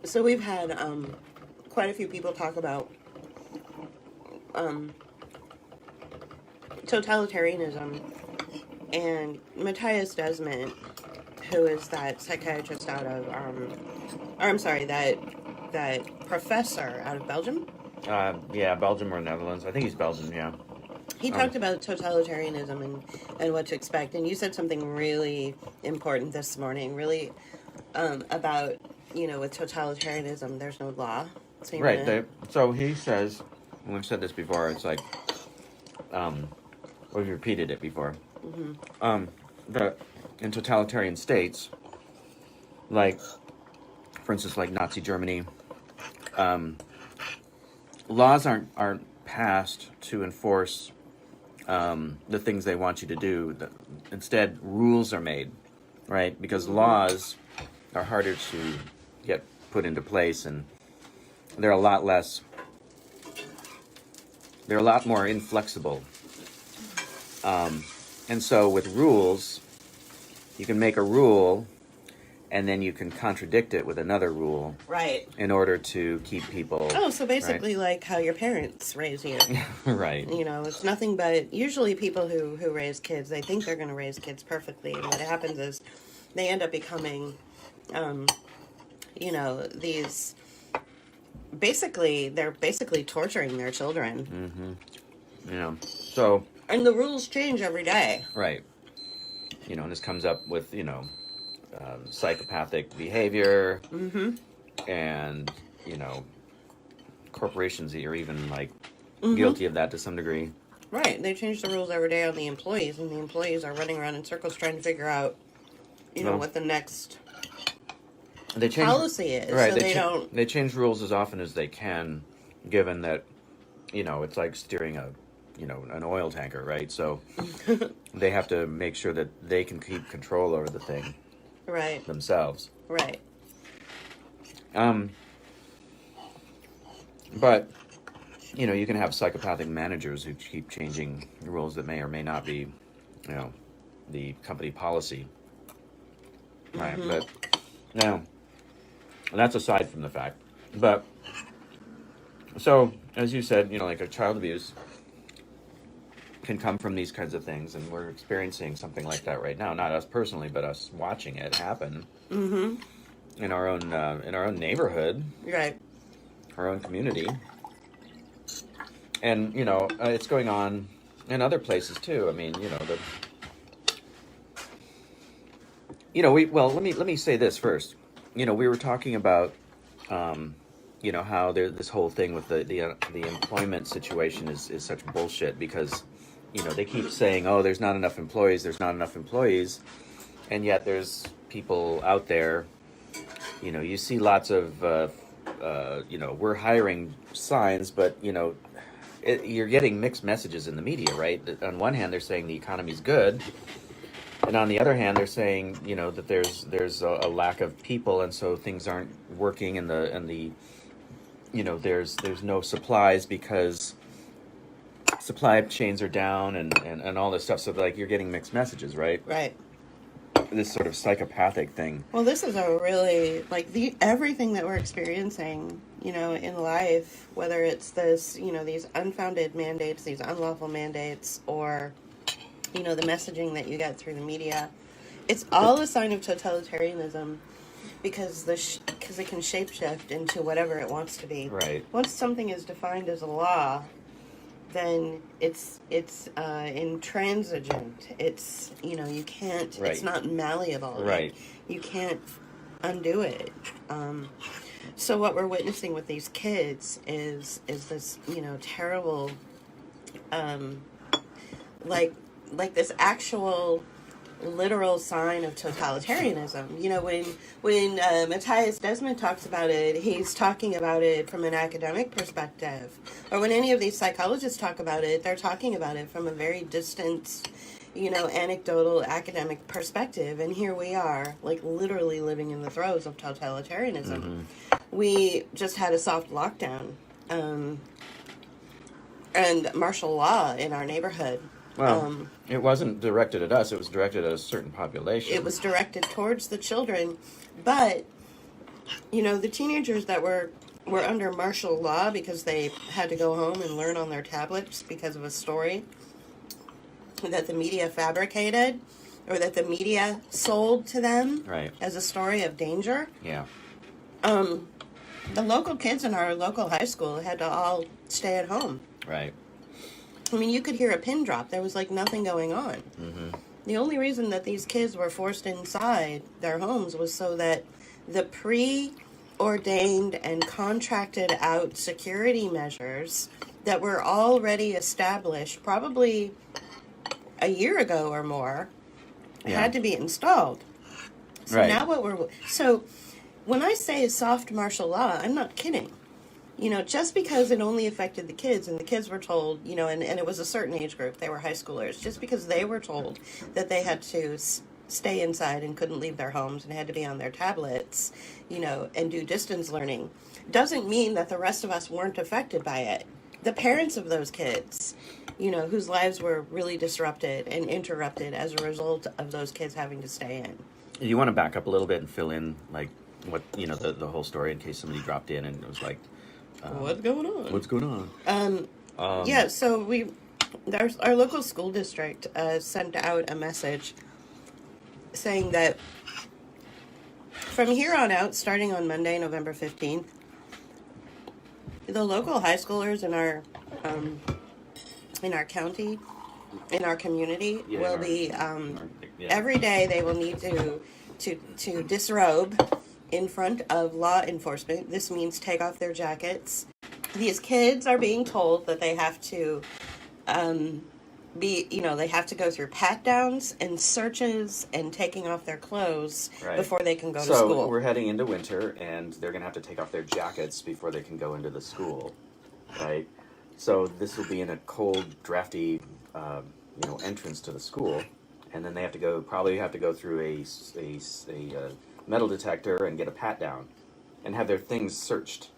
So we've had quite a few people talk about totalitarianism, and Matthias Desmond, who is that psychiatrist out of, or I'm sorry, that professor out of Belgium. Yeah, Belgium or Netherlands. I think he's Belgian, yeah. He talked about totalitarianism and what to expect, and you said something really important this morning, really about, with totalitarianism, there's no law. So Right. So he says, and we've said this before, it's like, we've repeated it before, that in totalitarian states, like, for instance, like Nazi Germany, laws aren't passed to enforce the things they want you to do. Instead, rules are made, right? Because laws are harder to get put into place, and they're a lot more inflexible. And so with rules, you can make a rule, and then you can contradict it with another rule, right, in order to keep people. Oh, so basically, right? like how your parents raise you. Right. It's nothing but usually people who raise kids, they think they're going to raise kids perfectly, and what happens is they end up becoming, these. Basically, they're torturing their children. So. And the rules change every day. Right. And this comes up with, psychopathic behavior. And, corporations that are even, like, guilty of that to some degree. Right. They change the rules every day on the employees, and the employees are running around in circles trying to figure out, what the next policy is. Right. So they change rules as often as they can, given that, it's like steering an oil tanker, right? So they have to make sure that they can keep control over the thing, right, themselves. Right. But you can have psychopathic managers who keep changing rules that may or may not be, the company policy, right? But that's aside from the fact. But so, as you said, like a child abuse can come from these kinds of things, and we're experiencing something like that right now. Not us personally, but us watching it happen in our own neighborhood, right, our own community, and it's going on in other places too. I mean, let me say this first. We were talking about how this whole thing with the employment situation is such bullshit, because they keep saying, oh, there's not enough employees, and yet there's people out there, you see lots of, we're hiring signs, but, you're getting mixed messages in the media, right? On one hand, they're saying the economy's good, and on the other hand, they're saying, that there's a lack of people, and so things aren't working, and there's no supplies because supply chains are down and all this stuff. So like you're getting mixed messages, right? Right. This sort of psychopathic thing. Well, this is a really everything that we're experiencing, in life, whether it's this, these unfounded mandates, these unlawful mandates, or, the messaging that you get through the media. It's all a sign of totalitarianism, because because it can shapeshift into whatever it wants to be. Right. Once something is defined as a law, then it's intransigent. It's you can't. Right. It's not malleable. Right. You can't undo it. So what we're witnessing with these kids is this terrible, like this actual literal sign of totalitarianism. When Matthias Desmond talks about it, he's talking about it from an academic perspective. Or when any of these psychologists talk about it, they're talking about it from a very distant, anecdotal academic perspective. And here we are, like literally living in the throes of totalitarianism. We just had a soft lockdown and martial law in our neighborhood. Well, it wasn't directed at us. It was directed at a certain population. It was directed towards the children, but the teenagers that were under martial law because they had to go home and learn on their tablets because of a story that the media fabricated or that the media sold to them Right. as a story of danger. Yeah. The local kids in our local high school had to all stay at home. Right. I mean, you could hear a pin drop. There was like nothing going on. Mm-hmm. The only reason that these kids were forced inside their homes was so that the preordained and contracted out security measures that were already established probably a year ago or more had to be installed. So Right. now so when I say soft martial law, I'm not kidding. Just because it only affected the kids and the kids were told, and it was a certain age group, they were high schoolers, just because they were told that they had to stay inside and couldn't leave their homes and had to be on their tablets, and do distance learning, doesn't mean that the rest of us weren't affected by it. The parents of those kids, whose lives were really disrupted and interrupted as a result of those kids having to stay in. You want to back up a little bit and fill in, like, what, the whole story in case somebody dropped in and it was like, What's going on? what's going on? Yeah, so our local school district sent out a message saying that from here on out, starting on Monday, November 15th, the local high schoolers in our county, in our community, will be every day they will need to disrobe in front of law enforcement. This means take off their jackets. These kids are being told that they have to they have to go through pat downs and searches and taking off their clothes before they can go to school. So we're heading into winter and they're going to have to take off their jackets before they can go into the school, right? So this will be in a cold, drafty, entrance to the school, and then they probably have to go through a metal detector and get a pat down and have their things searched,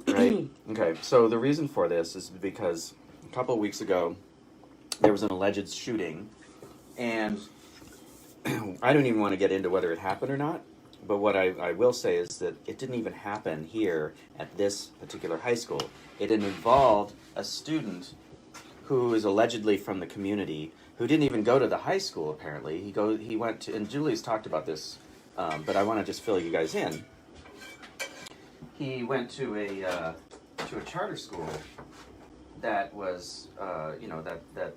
right? Okay, so the reason for this is because a couple of weeks ago there was an alleged shooting, and I don't even want to get into whether it happened or not, but what I will say is that it didn't even happen here at this particular high school. It involved a student who is allegedly from the community who didn't even go to the high school, apparently. He went to, and Julie's talked about this, but I want to just fill you guys in. He went to a charter school that was, that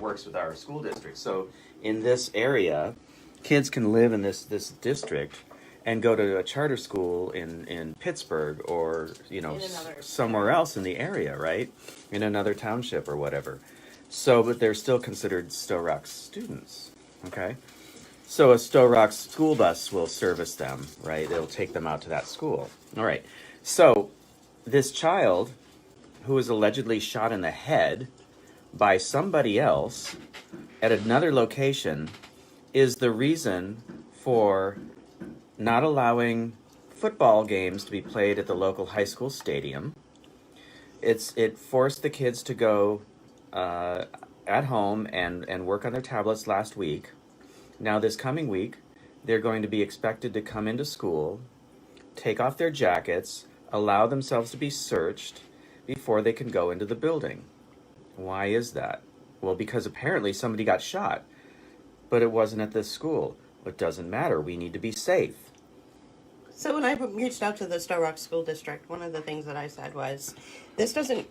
works with our school district. So in this area, kids can live in this district and go to a charter school in Pittsburgh or, somewhere else in the area, right? In another township or whatever. So, but they're still considered Stowe Rock students, okay? So a Stowe Rock school bus will service them, right? It'll take them out to that school. All right. So this child who was allegedly shot in the head by somebody else at another location is the reason for not allowing football games to be played at the local high school stadium. It forced the kids to go at home and work on their tablets last week. Now this coming week, they're going to be expected to come into school, take off their jackets, allow themselves to be searched before they can go into the building. Why is that? Well, because apparently somebody got shot, but it wasn't at this school. It doesn't matter. We need to be safe. So when I reached out to the Stowe Rock School District, one of the things that I said was, this doesn't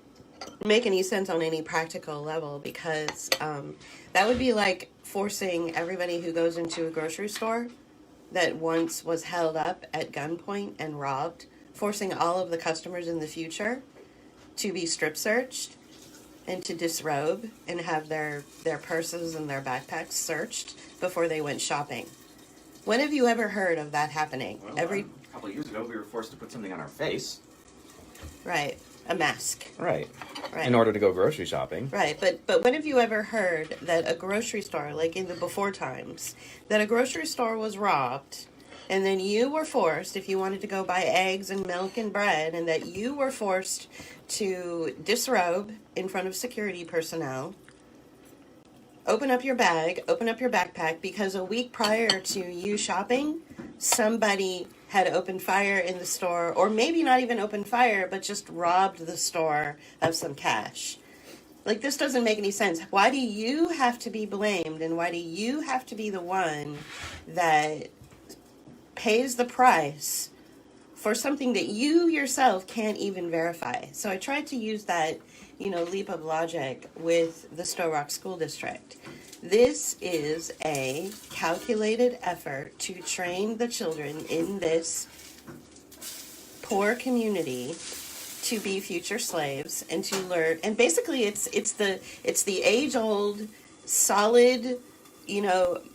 make any sense on any practical level, because that would be like forcing everybody who goes into a grocery store that once was held up at gunpoint and robbed, forcing all of the customers in the future to be strip searched and to disrobe and have their purses and their backpacks searched before they went shopping. When have you ever heard of that happening? Well, a couple of years ago, we were forced to put something on our face. Right, a mask. Right. In order to go grocery shopping. Right, but when have you ever heard that a grocery store, like in the before times, that a grocery store was robbed, and then you were forced, if you wanted to go buy eggs and milk and bread, and that you were forced to disrobe in front of security personnel, open up your bag, open up your backpack, because a week prior to you shopping, somebody had opened fire in the store, or maybe not even opened fire, but just robbed the store of some cash. Like, this doesn't make any sense. Why do you have to be blamed, and why do you have to be the one that pays the price for something that you yourself can't even verify? So I tried to use that, leap of logic with the Stowe Rock School District. This is a calculated effort to train the children in this poor community to be future slaves and to learn. And basically, it's the age old solid,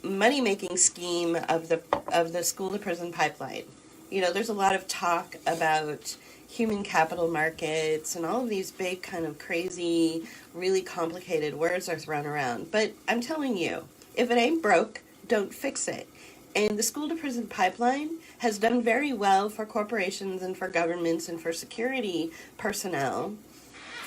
money making scheme of the school to prison pipeline. There's a lot of talk about human capital markets and all of these big kind of crazy, really complicated words are thrown around. But I'm telling you, if it ain't broke, don't fix it. And the school to prison pipeline has done very well for corporations and for governments and for security personnel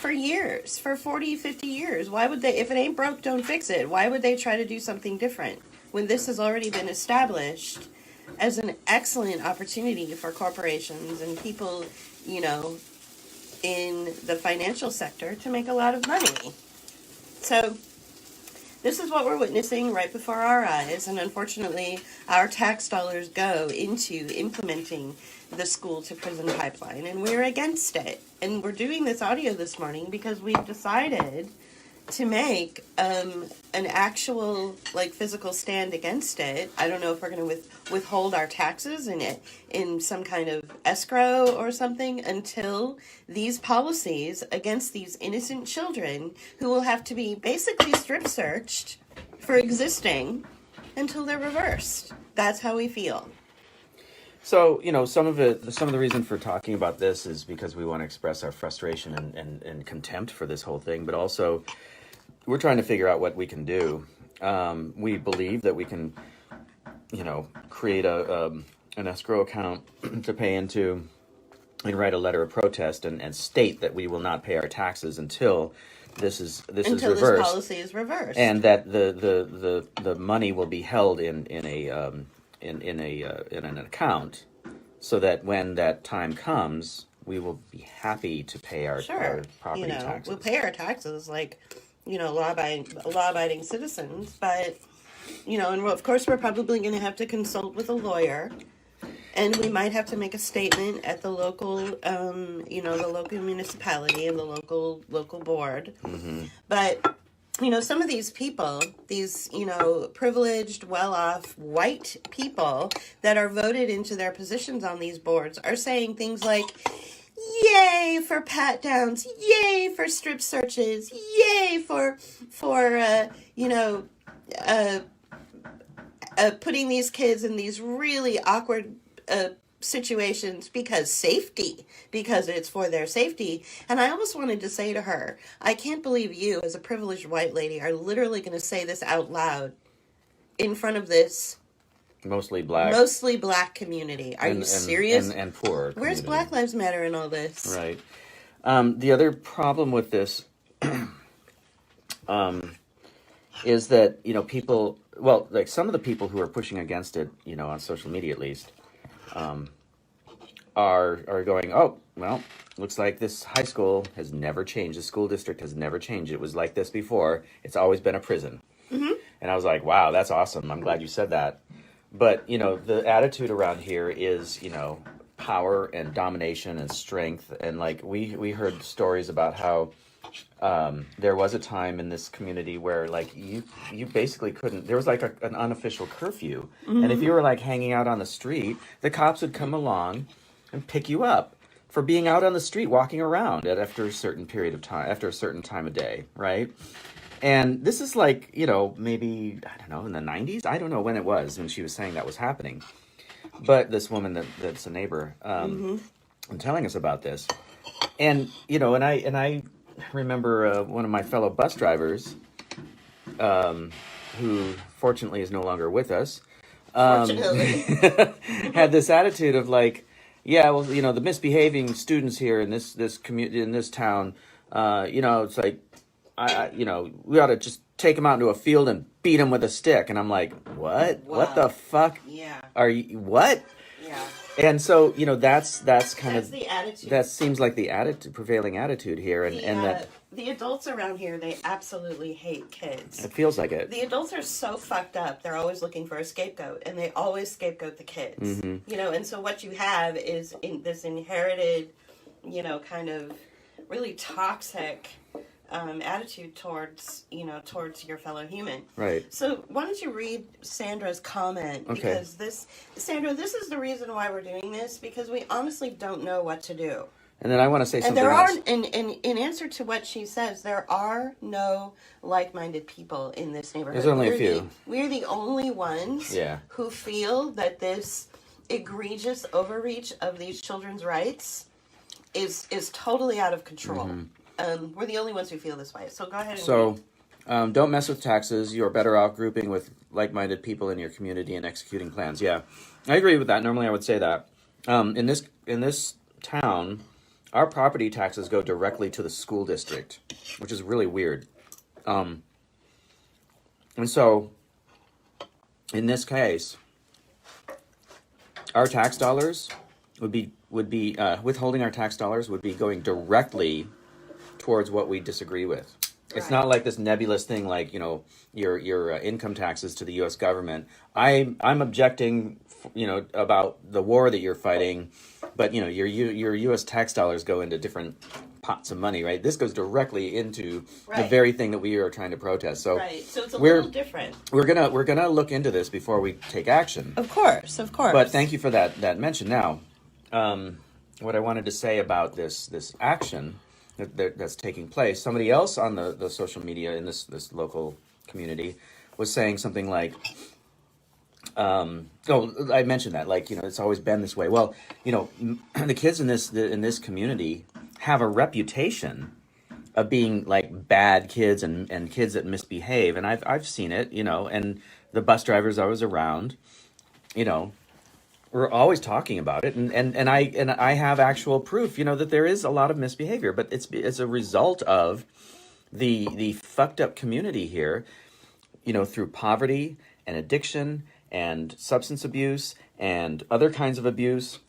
for years, for 40, 50 years. Why would they, if it ain't broke, don't fix it? Why would they try to do something different when this has already been established as an excellent opportunity for corporations and people, in the financial sector to make a lot of money? So this is what we're witnessing right before our eyes, and unfortunately, our tax dollars go into implementing the school to prison pipeline, and we're against it. And we're doing this audio this morning because we've decided to make an actual, physical stand against it. I don't know if we're going to withhold our taxes in some kind of escrow or something until these policies against these innocent children, who will have to be basically strip searched for existing, until they're reversed. That's how we feel. So, some of the reason for talking about this is because we want to express our frustration and contempt for this whole thing, but also we're trying to figure out what we can do. We believe that we can, create an escrow account to pay into and write a letter of protest and state that we will not pay our taxes until this is reversed. Until this policy is reversed. And that the money will be held in an account, so that when that time comes, we will be happy to pay our property taxes. We'll pay our taxes law-abiding citizens, but and of course we're probably going to have to consult with a lawyer, and we might have to make a statement at the local, the local municipality and the local board. Mm-hmm. But some of these people, these, privileged, well-off, white people that are voted into their positions on these boards are saying things like, yay for pat downs, yay for strip searches, yay for putting these kids in these really awkward situations because it's for their safety. And I almost wanted to say to her, I can't believe you, as a privileged white lady, are literally going to say this out loud in front of this mostly black community. Are you serious? And poor community. Where's Black Lives Matter in all this? Right. The other problem with this is that, people, some of the people who are pushing against it, on social media at least, are going, oh, well, looks like this high school has never changed. The school district has never changed. It was like this before. It's always been a prison. Mm-hmm. And I was like, wow, that's awesome. I'm glad you said that. But, the attitude around here is, power and domination and strength. And we heard stories about how there was a time in this community where you basically couldn't, there was an unofficial curfew. Mm-hmm. And if you were hanging out on the street, the cops would come along and pick you up for being out on the street, walking around after a certain period of time, after a certain time of day, right? And this is maybe, I don't know, in the 90s? I don't know when it was when she was saying that was happening. But this woman that's a neighbor, mm-hmm. and telling us about this. And, and I remember one of my fellow bus drivers, who fortunately is no longer with us, had this attitude of yeah, well, the misbehaving students here in this community, in this town, it's we ought to just take them out into a field and beat them with a stick. And I'm like, what? Wow. What the fuck? Yeah. Are you what? Yeah. And so, that's kind That's of the attitude. that seems like the prevailing attitude here, and that The adults around here, they absolutely hate kids. it feels like it. The adults are so fucked up. They're always looking for a scapegoat, and they always scapegoat the kids. And so what you have is this inherited, kind of really toxic attitude towards your fellow human. Right. So why don't you read Sandra's comment? Okay. Because Sandra, this is the reason why we're doing this, because we honestly don't know what to do. And then I want to say something And there else. are, in answer to what she says, there are no like-minded people in this neighborhood. There's only a few. We're the only ones who feel that this egregious overreach of these children's rights is totally out of control. We're the only ones who feel this way. So go ahead and Don't mess with taxes. You are better off grouping with like-minded people in your community and executing plans. Yeah, I agree with that. Normally I would say that. In this town, our property taxes go directly to the school district, which is really weird. And so, in this case, our tax dollars would be withholding our tax dollars would be going directly towards what we disagree with. It's not like this nebulous thing like, your income taxes to the U.S. government. I'm objecting, about the war that you're fighting, but, your U.S. tax dollars go into different pots of money, right? This goes directly into the very thing that we are trying to protest. So, so it's a little different. We're gonna look into this before we take action. Of course. But thank you for that mention. Now, what I wanted to say about this action that's taking place. Somebody else on the social media in this local community was saying something like, I mentioned that, like, it's always been this way. Well, the kids in this community have a reputation of being like bad kids and kids that misbehave, and I've seen it, and the bus drivers I was around, we're always talking about it, and I have actual proof, that there is a lot of misbehavior, but it's a result of the fucked up community here, through poverty and addiction and substance abuse and other kinds of abuse.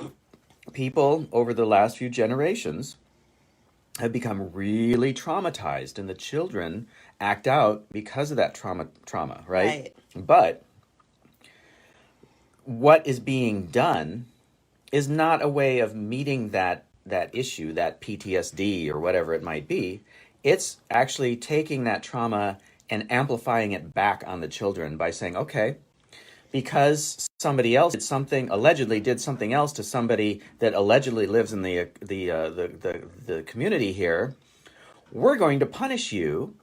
People over the last few generations have become really traumatized, and the children act out because of that trauma, right? But what is being done is not a way of meeting that issue, that PTSD or whatever it might be. It's actually taking that trauma and amplifying it back on the children by saying, okay, because somebody else allegedly did something else to somebody that allegedly lives in the community here, we're going to punish you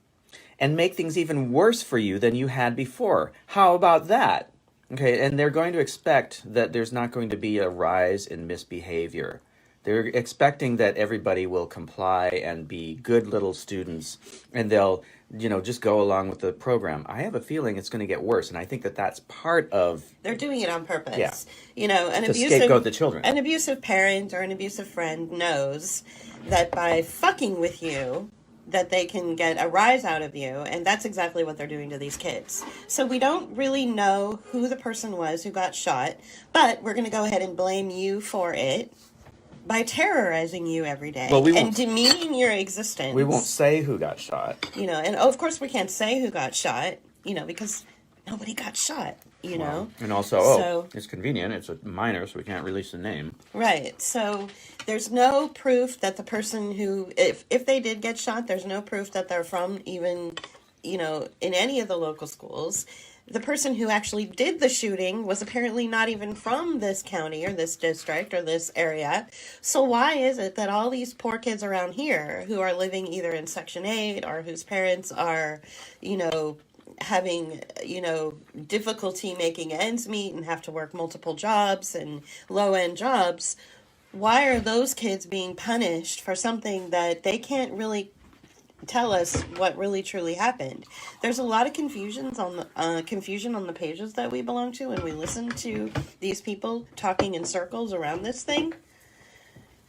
and make things even worse for you than you had before. How about that? Okay, and they're going to expect that there's not going to be a rise in misbehavior. They're expecting that everybody will comply and be good little students, and they'll, just go along with the program. I have a feeling it's going to get worse, and I think that that's part of... They're doing it on purpose. Yeah. To scapegoat the children. An abusive parent or an abusive friend knows that by fucking with you, that they can get a rise out of you, and that's exactly what they're doing to these kids. So we don't really know who the person was who got shot, but we're going to go ahead and blame you for it by terrorizing you every day and demeaning your existence. We won't say who got shot. And of course we can't say who got shot, because nobody got shot, And also, it's convenient. It's a minor, so we can't release the name. Right. So there's no proof that the person who, if they did get shot, there's no proof that they're from even, in any of the local schools. The person who actually did the shooting was apparently not even from this county or this district or this area. So why is it that all these poor kids around here who are living either in Section 8 or whose parents are, having, difficulty making ends meet and have to work multiple jobs and low-end jobs, why are those kids being punished for something that they can't really tell us what really truly happened? There's a lot of confusion on the pages that we belong to, and we listen to these people talking in circles around this thing,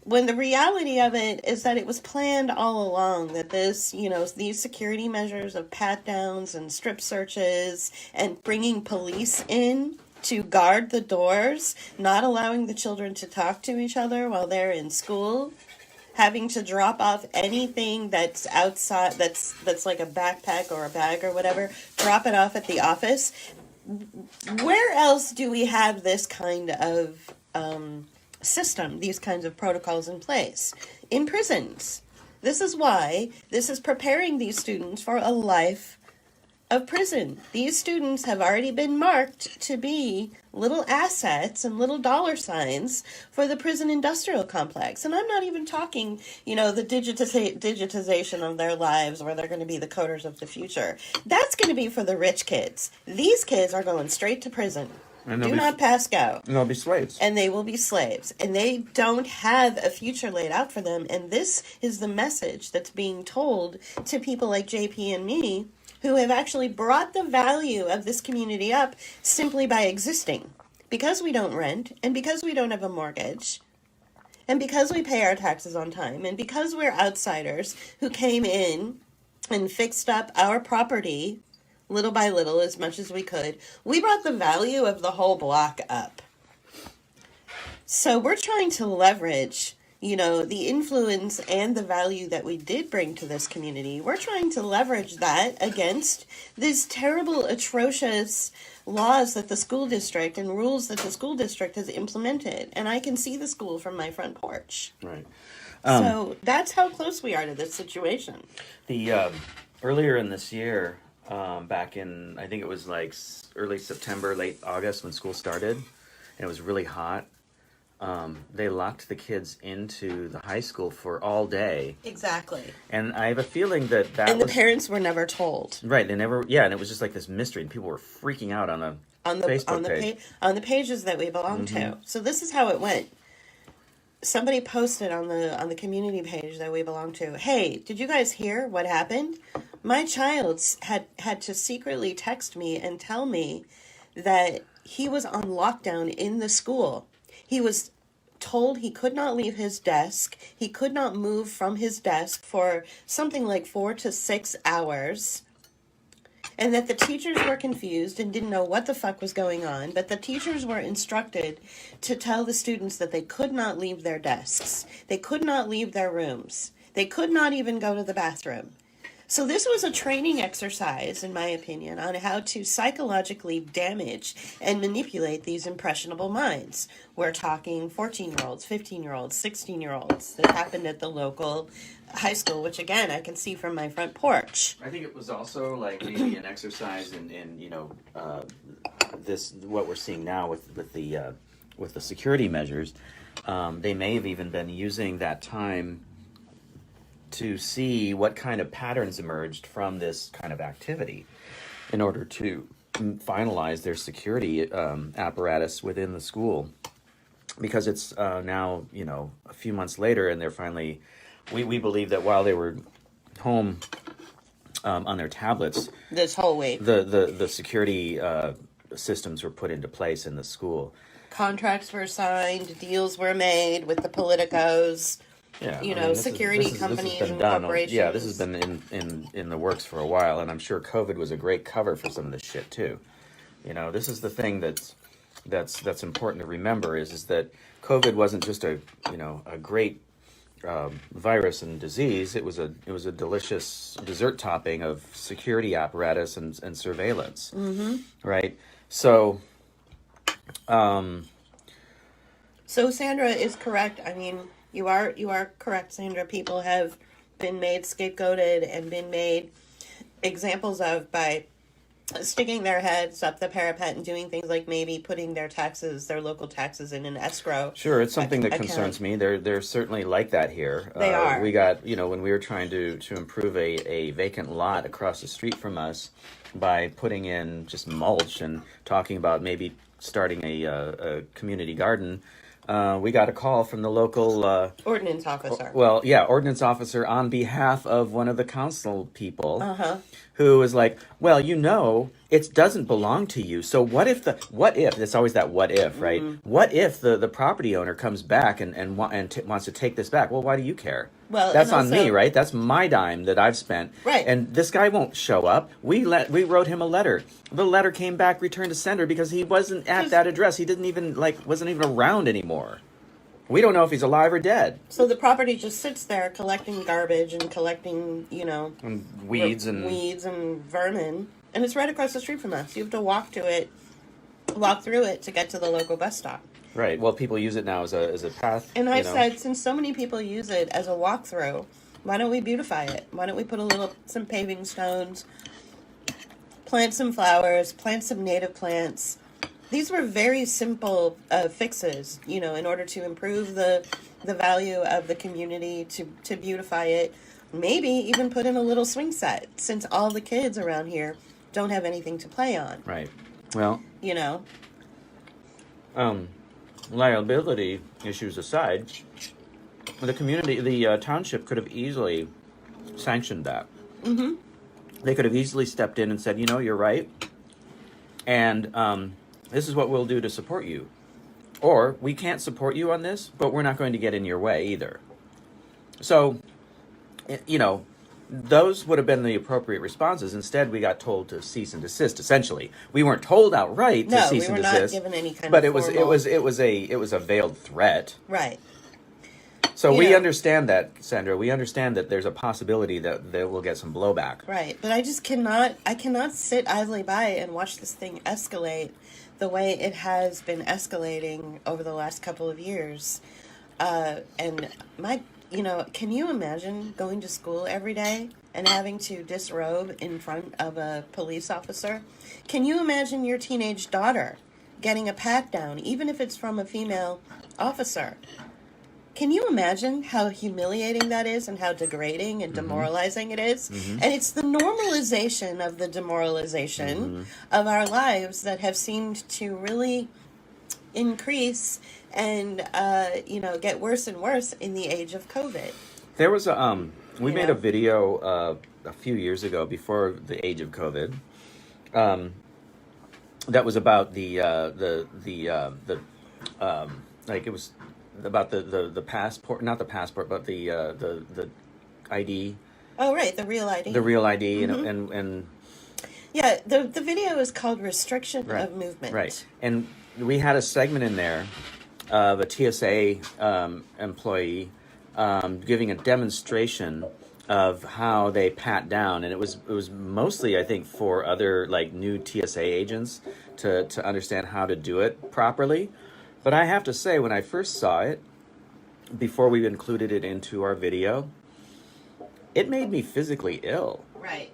when the reality of it is that it was planned all along, that these security measures of pat downs and strip searches and bringing police in to guard the doors, not allowing the children to talk to each other while they're in school, having to drop off anything that's outside, that's like a backpack or a bag or whatever, drop it off at the office. Where else do we have this kind of system, these kinds of protocols in place? In prisons. This is why this is preparing these students for a life of prison. These students have already been marked to be little assets and little dollar signs for the prison industrial complex. And I'm not even talking, the digitization of their lives where they're going to be the coders of the future. That's going to be for the rich kids. These kids are going straight to prison. Do not pass go. And they'll be slaves. And they will be slaves. And they don't have a future laid out for them. And this is the message that's being told to people like JP and me, who have actually brought the value of this community up simply by existing. Because we don't rent, and because we don't have a mortgage, and because we pay our taxes on time, and because we're outsiders who came in and fixed up our property little by little as much as we could, we brought the value of the whole block up. So we're trying to leverage the influence and the value that we did bring to this community. We're trying to leverage that against these terrible, atrocious laws that the school district and rules that the school district has implemented. And I can see the school from my front porch. Right. So that's how close we are to this situation. The earlier in this year, back in, I think it was like early September, late August when school started, and it was really hot. They locked the kids into the high school for all day. Exactly. And I have a feeling that and the parents were never told. Right, they never, and it was just like this mystery, and people were freaking out on the Facebook page. On the pages that we belong to. So this is how it went. Somebody posted on the community page that we belong to, hey, did you guys hear what happened? My child had to secretly text me and tell me that he was on lockdown in the school. He was told he could not leave his desk. He could not move from his desk for something like 4 to 6 hours. And that the teachers were confused and didn't know what the fuck was going on. But the teachers were instructed to tell the students that they could not leave their desks. They could not leave their rooms. They could not even go to the bathroom. So this was a training exercise, in my opinion, on how to psychologically damage and manipulate these impressionable minds. We're talking 14-year-olds, 15-year-olds, 16-year-olds. That happened at the local high school, which, again, I can see from my front porch. I think it was also like maybe an exercise in this, what we're seeing now with the security measures. They may have even been using that time to see what kind of patterns emerged from this kind of activity in order to finalize their security apparatus within the school. Because it's now, a few months later, and they're finally, we believe that while they were home on their tablets, this whole week, the security systems were put into place in the school. Contracts were signed, deals were made with the politicos. Yeah, security companies and corporations. Yeah, this has been in the works for a while, and I'm sure COVID was a great cover for some of this shit too. This is the thing that's important to remember is that COVID wasn't just a great virus and disease. It was a delicious dessert topping of security apparatus and surveillance. Mm-hmm. Right. So Sandra is correct. I mean, you are correct, Sandra. People have been made scapegoated and been made examples of by sticking their heads up the parapet and doing things like maybe putting their local taxes in an escrow. Sure, it's something that concerns me. They're certainly like that here. They are. We got, when we were trying to improve a vacant lot across the street from us by putting in just mulch and talking about maybe starting a community garden. We got a call from the local ordinance officer. Ordinance officer on behalf of one of the council people, who was like, "Well, it doesn't belong to you. So what if it's always that what if, right? What if the property owner comes back and wants to take this back? Well, why do you care? Well, That's and on also, me, right? That's my dime that I've spent. Right. And this guy won't show up. We wrote him a letter. The letter came back returned to sender because he wasn't at that address. He didn't even wasn't even around anymore. We don't know if he's alive or dead. So the property just sits there collecting garbage and collecting, And weeds and vermin. And it's right across the street from us. You have to walk through it to get to the local bus stop. Right. Well, people use it now as a path. And I've said, since so many people use it as a walkthrough, why don't we beautify it? Why don't we put some paving stones, plant some flowers, plant some native plants? These were very simple fixes, in order to improve the value of the community, to beautify it. Maybe even put in a little swing set, since all the kids around here don't have anything to play on. Right. Well, liability issues aside, the township could have easily sanctioned that. Mm-hmm. They could have easily stepped in and said, you're right, and this is what we'll do to support you. Or, we can't support you on this, but we're not going to get in your way either. So, those would have been the appropriate responses. Instead, we got told to cease and desist. Essentially, we weren't told outright to cease and desist. No, we were not given any kind but of it was a veiled threat. Right. So we understand that, Sandra. We understand that there's a possibility that they will get some blowback. Right, but I cannot sit idly by and watch this thing escalate the way it has been escalating over the last couple of years. And can you imagine going to school every day and having to disrobe in front of a police officer? Can you imagine your teenage daughter getting a pat down, even if it's from a female officer? Can you imagine how humiliating that is and how degrading and demoralizing it is? Mm-hmm. And it's the normalization of the demoralization of our lives that have seemed to really increase and, get worse and worse in the age of COVID. There was we made a video a few years ago before the age of COVID that was about it was about the passport, not the passport, but the ID. Oh, right, the real ID. The real ID, and yeah, the video is called Restriction of Movement. Right, and we had a segment in there of a TSA employee giving a demonstration of how they pat down, and it was mostly, I think, for other new TSA agents to understand how to do it properly. But I have to say, when I first saw it, before we included it into our video, it made me physically ill. Right.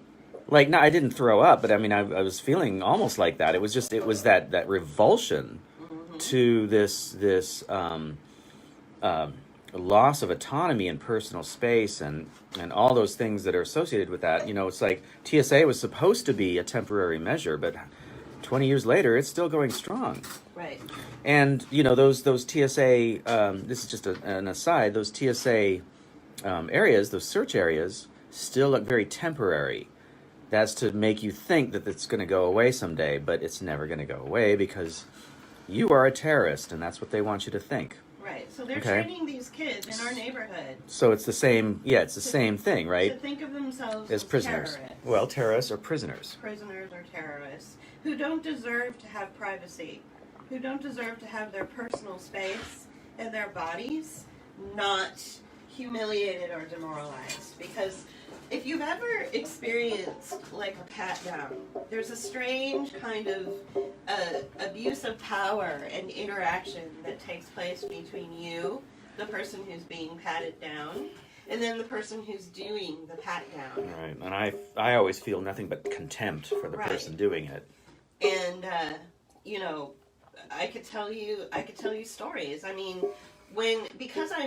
No, I didn't throw up, but I mean, I was feeling almost like that. It was that revulsion to this loss of autonomy and personal space and all those things that are associated with that. It's like TSA was supposed to be a temporary measure, but 20 years later, it's still going strong. Right. And, those TSA, this is just an aside, those TSA areas, those search areas, still look very temporary. That's to make you think that it's going to go away someday, but it's never going to go away because you are a terrorist, and that's what they want you to think. Right. So they're training these kids in our neighborhood. So it's the same, same thing, right? To think of themselves as prisoners. Terrorists. Well, terrorists or prisoners. Prisoners or terrorists who don't deserve to have privacy, who don't deserve to have their personal space and their bodies not humiliated or demoralized. Because if you've ever experienced a pat down, there's a strange kind of abuse of power and interaction that takes place between you, the person who's being patted down, and then the person who's doing the pat down. Right, and I always feel nothing but contempt for the person doing it. And I could tell you stories. I mean, because of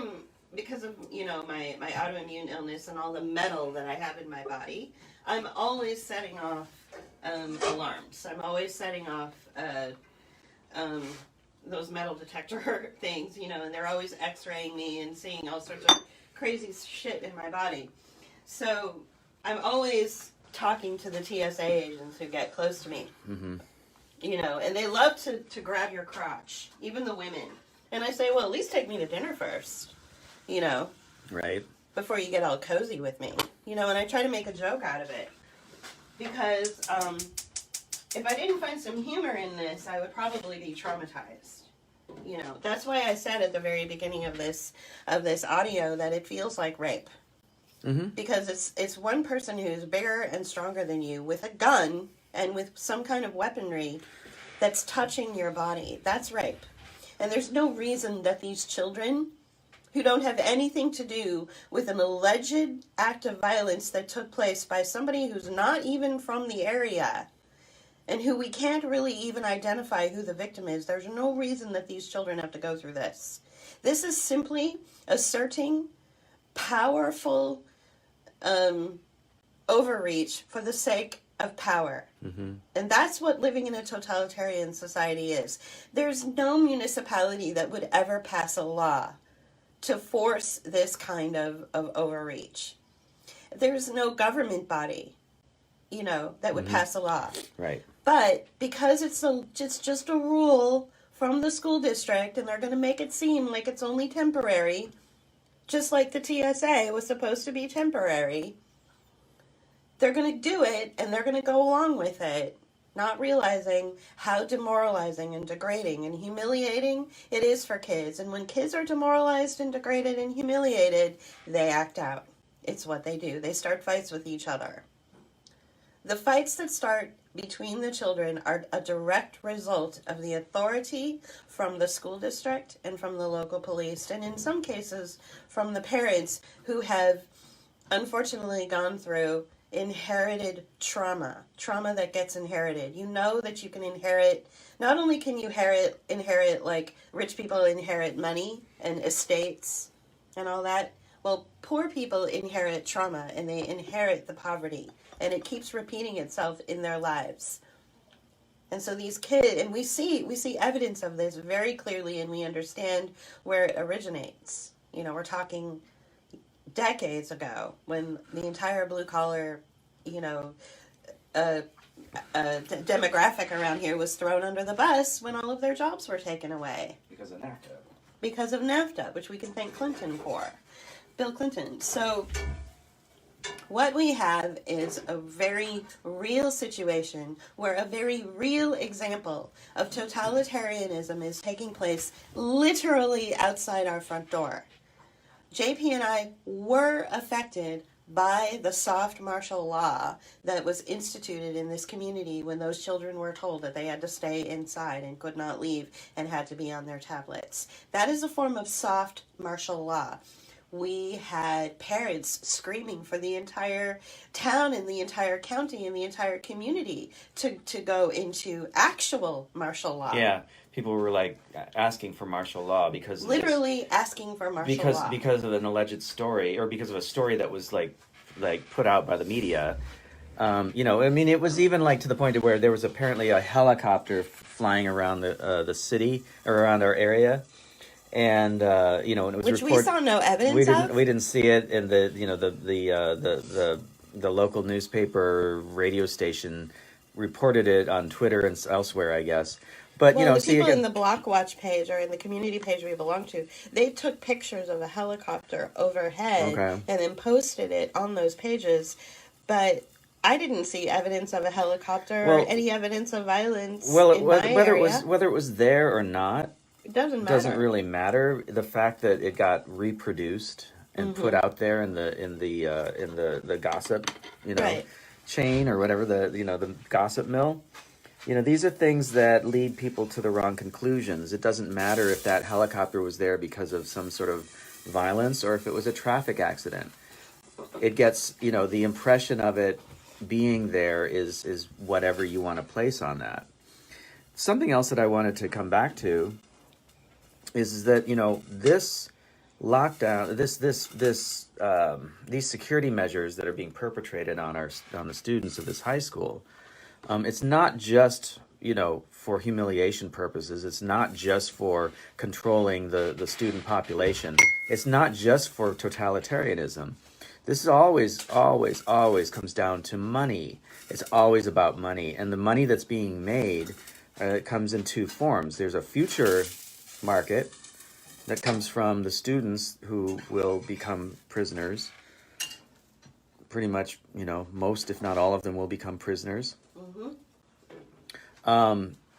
my autoimmune illness and all the metal that I have in my body, I'm always setting off alarms. I'm always setting off those metal detector things, and they're always x-raying me and seeing all sorts of crazy shit in my body. So I'm always talking to the TSA agents who get close to me. Mm-hmm. You know, and they love to grab your crotch, even the women. And I say, well, at least take me to dinner first, you know, Right. before you get all cozy with me. You know, and I try to make a joke out of it. Because if I didn't find some humor in this, I would probably be traumatized. You know, that's why I said at the very beginning of this audio that it feels like rape. Mm-hmm. Because it's one person who's bigger and stronger than you with a gun and with some kind of weaponry that's touching your body. That's rape. And there's no reason that these children who don't have anything to do with an alleged act of violence that took place by somebody who's not even from the area and who we can't really even identify who the victim is, there's no reason that these children have to go through this. This is simply asserting powerful overreach for the sake of power. Mm-hmm. And that's what living in a totalitarian society is. There's no municipality that would ever pass a law to force this kind of overreach. There's no government body, you know, that would pass a law. Right. But because it's just a rule from the school district, and they're going to make it seem like it's only temporary, just like the TSA was supposed to be temporary, they're going to do it, and they're going to go along with it, not realizing how demoralizing and degrading and humiliating it is for kids. And when kids are demoralized and degraded and humiliated, they act out. It's what they do. They start fights with each other. The fights that start between the children are a direct result of the authority from the school district and from the local police, and in some cases from the parents who have unfortunately gone through inherited trauma that gets inherited. You know that you can inherit, not only can you inherit like rich people inherit money and estates and all that, well, poor people inherit trauma and they inherit the poverty, and it keeps repeating itself in their lives. And so these kids, and we see evidence of this very clearly, and we understand where it originates. You know, we're talking decades ago when the entire blue collar, you know, demographic around here was thrown under the bus when all of their jobs were taken away. Because of NAFTA. Because of NAFTA, which we can thank Clinton for. Bill Clinton. So what we have is a very real situation where a very real example of totalitarianism is taking place literally outside our front door. JP and I were affected by the soft martial law that was instituted in this community when those children were told that they had to stay inside and could not leave and had to be on their tablets. That is a form of soft martial law. We had parents screaming for the entire town and the entire county and the entire community to go into actual martial law. Yeah, people were like asking for martial law because literally asking for martial law because of an alleged story, or because of a story that was like put out by the media. You know, I mean, it was even like to the point of where there was apparently a helicopter flying around the city or around our area. And you know, and it was which we saw no evidence of. We didn't see it, and the local newspaper radio station reported it on Twitter and elsewhere, I guess. But well, you know, the people in the Block Watch page or in the community page we belong to, they took pictures of a helicopter overhead and then posted it on those pages. But I didn't see evidence of a helicopter or any evidence of violence. Well, in my area. whether it was there or not. It doesn't matter. Doesn't really matter. The fact that it got reproduced and put out there in the gossip, you know, chain or whatever, the gossip mill. You know, these are things that lead people to the wrong conclusions. It doesn't matter if that helicopter was there because of some sort of violence or if it was a traffic accident. It gets, you know, the impression of it being there is whatever you want to place on that. Something else that I wanted to come back to is that, you know, this lockdown, these security measures that are being perpetrated on the students of this high school, it's not just, you know, for humiliation purposes. It's not just for controlling the student population. It's not just for totalitarianism. This is always comes down to money. It's always about money, and the money that's being made comes in two forms. There's a future market that comes from the students who will become prisoners. Pretty much, most, if not all of them, will become prisoners.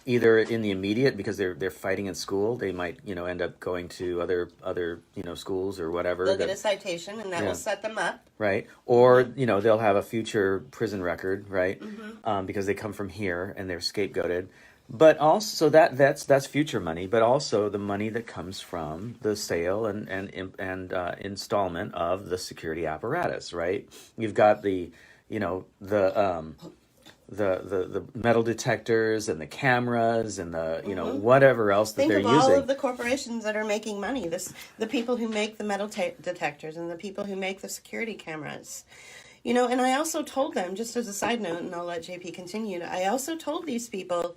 Either in the immediate, because they're fighting in school, they might end up going to other schools or whatever. They'll get a citation, and that will set them up. Right, or they'll have a future prison record, right? Because they come from here and they're scapegoated. But also that's future money, but also the money that comes from the sale and installment of the security apparatus, right? You've got the metal detectors and the cameras and the whatever else that they're using. Think of all of the corporations that are making money. The people who make the metal detectors and the people who make the security cameras. And I also told them, just as a side note, and I'll let JP continue, I also told these people,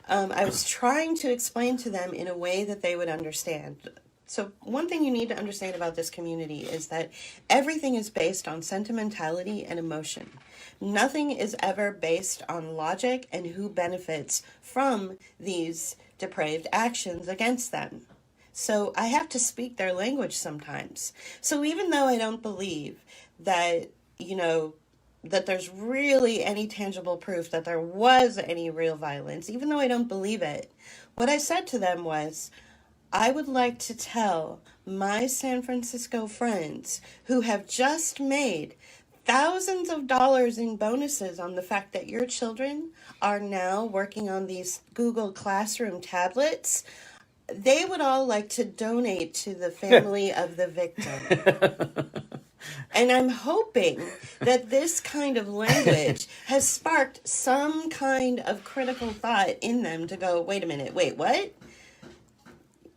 I was trying to explain to them in a way that they would understand. So one thing you need to understand about this community is that everything is based on sentimentality and emotion. Nothing is ever based on logic and who benefits from these depraved actions against them. So I have to speak their language sometimes. So even though I don't believe that, that there's really any tangible proof that there was any real violence, even though I don't believe it, what I said to them was, I would like to tell my San Francisco friends who have just made thousands of dollars in bonuses on the fact that your children are now working on these Google Classroom tablets, they would all like to donate to the family of the victim. And I'm hoping that this kind of language has sparked some kind of critical thought in them to go, wait a minute, wait, what?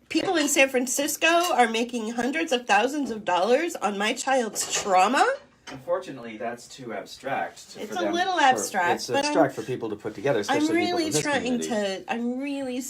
People in San Francisco are making hundreds of thousands of dollars on my child's trauma? Unfortunately, that's too abstract. It's a little abstract. It's abstract for people to put together. I'm really trying to. I'm really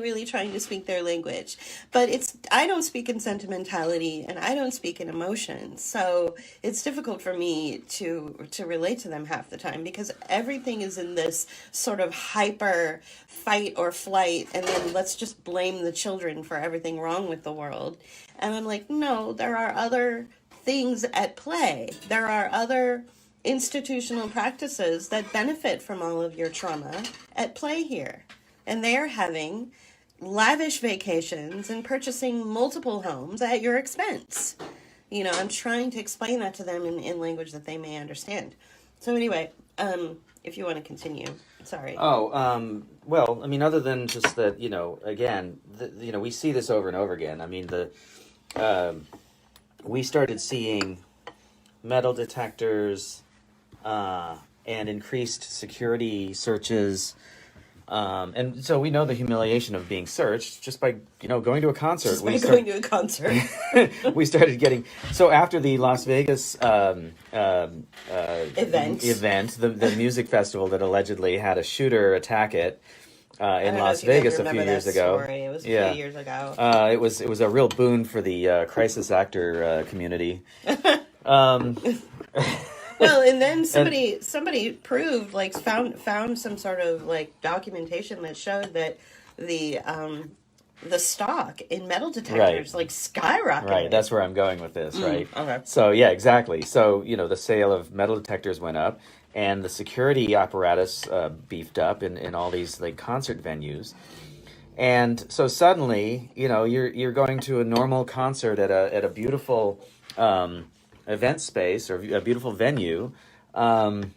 really trying to speak their language, but I don't speak in sentimentality and I don't speak in emotion, so it's difficult for me to relate to them half the time because everything is in this sort of hyper fight or flight, and then let's just blame the children for everything wrong with the world. And I'm like, no, there are other things at play. There are other institutional practices that benefit from all of your trauma at play here. And they are having lavish vacations and purchasing multiple homes at your expense. I'm trying to explain that to them in language that they may understand. So anyway, if you want to continue. Sorry. Well, I mean, other than just that, again, we see this over and over again. I mean, we started seeing metal detectors and increased security searches. And so we know the humiliation of being searched just by, going to a concert. Going to a concert. We started getting... So after the Las Vegas event, the music festival that allegedly had a shooter attack it, in Las Vegas a few years ago. It was a few years ago. It was a real boon for the crisis actor community. Well, and then somebody proved, found some sort of documentation that showed that the stock in metal detectors skyrocketed. Right, that's where I'm going with this, right? Okay. So yeah, exactly. So the sale of metal detectors went up. And the security apparatus beefed up in all these concert venues, and so suddenly you're going to a normal concert at a beautiful event space or a beautiful venue, and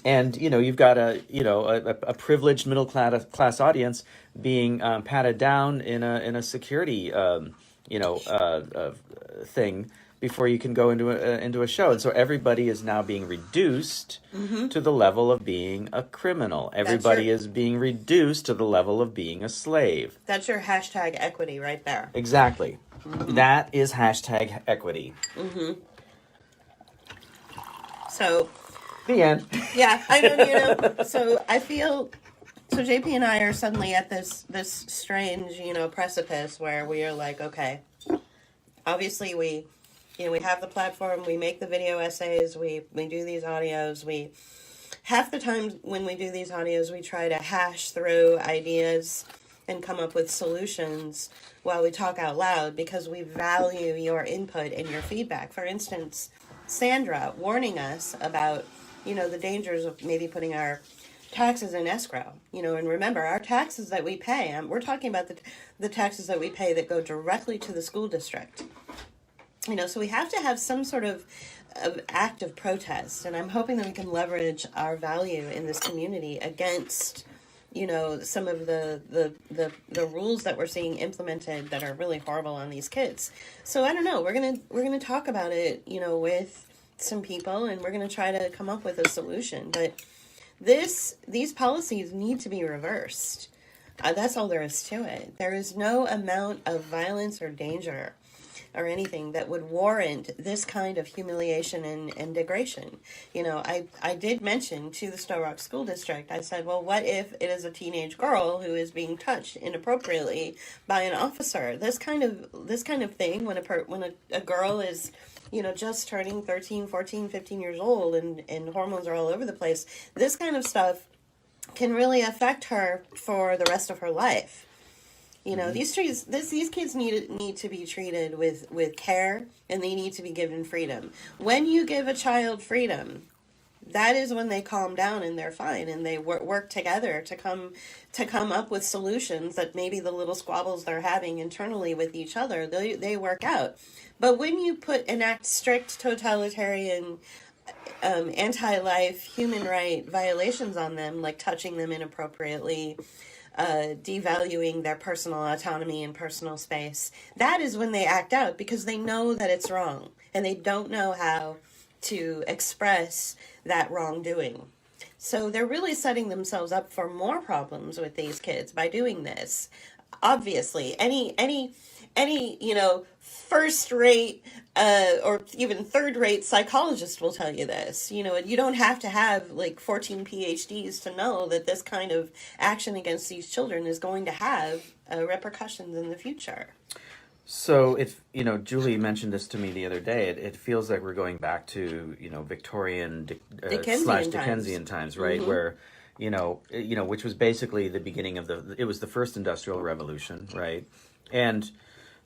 you've got a privileged middle class audience being patted down in a security thing before you can go into a show. And so everybody is now being reduced to the level of being a criminal. Everybody is being reduced to the level of being a slave. That's your hashtag equity right there. Exactly. That is hashtag equity. So... The end. Yeah, I know, so I feel... So JP and I are suddenly at this strange, precipice where we are like, okay, obviously we You know, we have the platform, we make the video essays, we do these audios, we half the time when we do these audios, we try to hash through ideas and come up with solutions while we talk out loud because we value your input and your feedback. For instance, Sandra warning us about, you know, the dangers of maybe putting our taxes in escrow, you know, and remember our taxes that we pay, we're talking about the taxes that we pay that go directly to the school district. You know, so we have to have some sort of act of protest, and I'm hoping that we can leverage our value in this community against, you know, some of the rules that we're seeing implemented that are really horrible on these kids. So I don't know, we're gonna talk about it, you know, with some people, and we're gonna try to come up with a solution. But these policies need to be reversed. That's all there is to it. There is no amount of violence or danger or anything that would warrant this kind of humiliation and degradation. You know, I did mention to the Stowe Rock School District, I said, well, what if it is a teenage girl who is being touched inappropriately by an officer? This kind of thing, when a girl is, you know, just turning 13, 14, 15 years old and hormones are all over the place, this kind of stuff can really affect her for the rest of her life. You know, these kids need to be treated with care, and they need to be given freedom. When you give a child freedom, that is when they calm down and they're fine, and they work together to come up with solutions that maybe the little squabbles they're having internally with each other, they work out. But when you enact strict totalitarian anti-life human right violations on them, like touching them inappropriately, devaluing their personal autonomy and personal space, that is when they act out, because they know that it's wrong and they don't know how to express that wrongdoing. So they're really setting themselves up for more problems with these kids by doing this. Obviously, any you know, first rate or even third rate psychologist will tell you this. You know, you don't have to have like 14 PhDs to know that this kind of action against these children is going to have repercussions in the future. So you know, Julie mentioned this to me the other day. It feels like we're going back to, you know, Victorian Dickensian times, right? Where, you know, which was basically the beginning of it was the first industrial revolution, right? And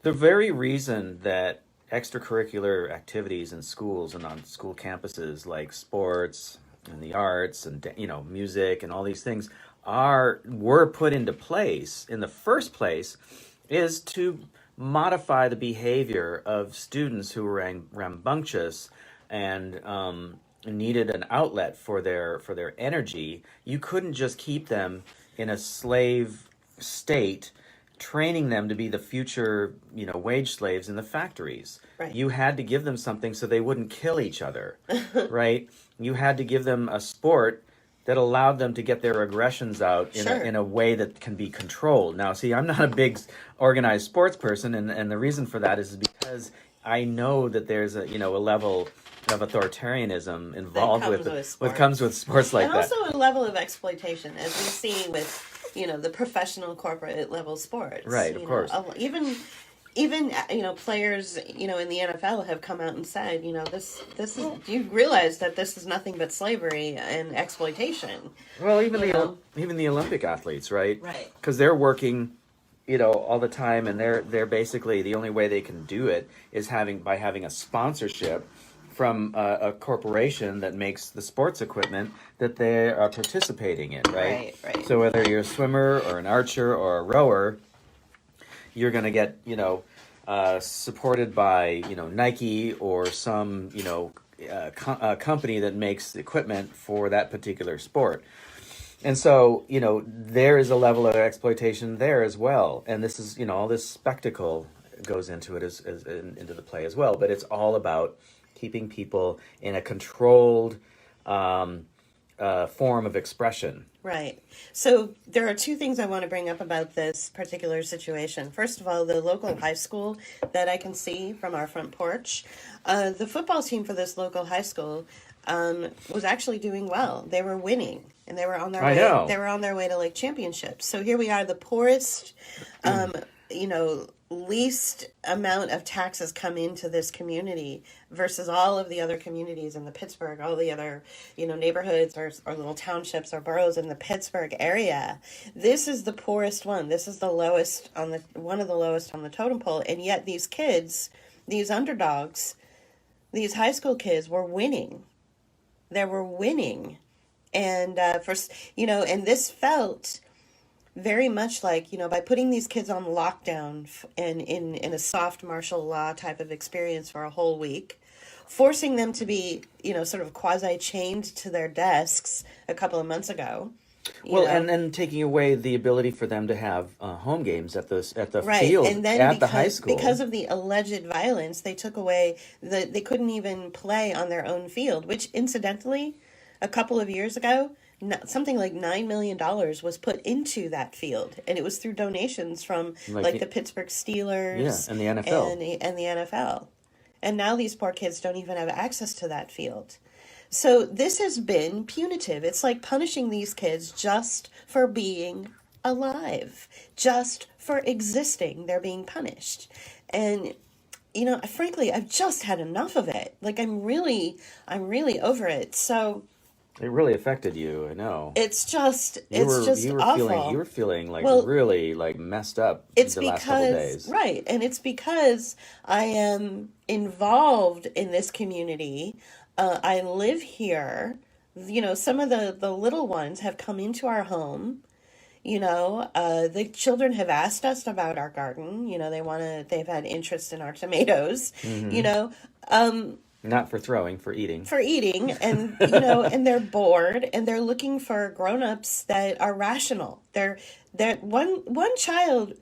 the very reason that extracurricular activities in schools and on school campuses, like sports and the arts and, you know, music and all these things were put into place in the first place, is to modify the behavior of students who were rambunctious and needed an outlet for their energy. You couldn't just keep them in a slave state, training them to be the future, you know, wage slaves in the factories. Right. You had to give them something so they wouldn't kill each other, right? You had to give them a sport that allowed them to get their aggressions out in a way that can be controlled. Now, see, I'm not a big organized sports person, and the reason for that is because I know that there's a, you know, a level of authoritarianism involved with what comes with sports like that. And also a level of exploitation, as we see with, you know, the professional corporate level sports. Right, of course. Even you know, players, you know, in the NFL have come out and said, you know, this is, you realize that this is nothing but slavery and exploitation. Well, even the Olympic athletes, right? Right. Because they're working, you know, all the time, and they're basically, the only way they can do it is by having a sponsorship from a corporation that makes the sports equipment that they are participating in, right? Right. So whether you're a swimmer or an archer or a rower, you're going to get, you know, supported by, you know, Nike or some, you know, company that makes the equipment for that particular sport. And so, you know, there is a level of exploitation there as well. And this is, you know, all this spectacle goes into it into the play as well. But it's all about keeping people in a controlled form of expression. Right. So there are two things I want to bring up about this particular situation. First of all, the local high school that I can see from our front porch, the football team for this local high school was actually doing well. They were winning, and they were on their way. They were on their way to like championships. So here we are, the poorest, you know, least amount of taxes come into this community versus all of the other communities in the Pittsburgh, all the other, neighborhoods or little townships or boroughs in the Pittsburgh area. This is the poorest one. This is the lowest one of the lowest on the totem pole. And yet these kids, these underdogs, these high school kids were winning. They were winning. And and this felt very much like, by putting these kids on lockdown and in a soft martial law type of experience for a whole week, forcing them to be, sort of quasi-chained to their desks a couple of months ago. Well, and then taking away the ability for them to have home games at the right. field and then at the high school. Because of the alleged violence, they took away they couldn't even play on their own field, which incidentally, a couple of years ago, something like $9 million was put into that field, and it was through donations from the Pittsburgh Steelers, and the NFL, and the NFL. And now these poor kids don't even have access to that field. So this has been punitive. It's like punishing these kids just for being alive, just for existing. They're being punished, and frankly, I've just had enough of it. Like I'm really over it. So. It really affected you, I know. It's just awful. You were feeling really messed up the last couple days. Right, and it's because I am involved in this community. I live here. Some of the little ones have come into our home. The children have asked us about our garden. They've had interest in our tomatoes. Mm-hmm. Not for throwing, for eating. For eating, and and they're bored, and they're looking for grown-ups that are rational. They're one child,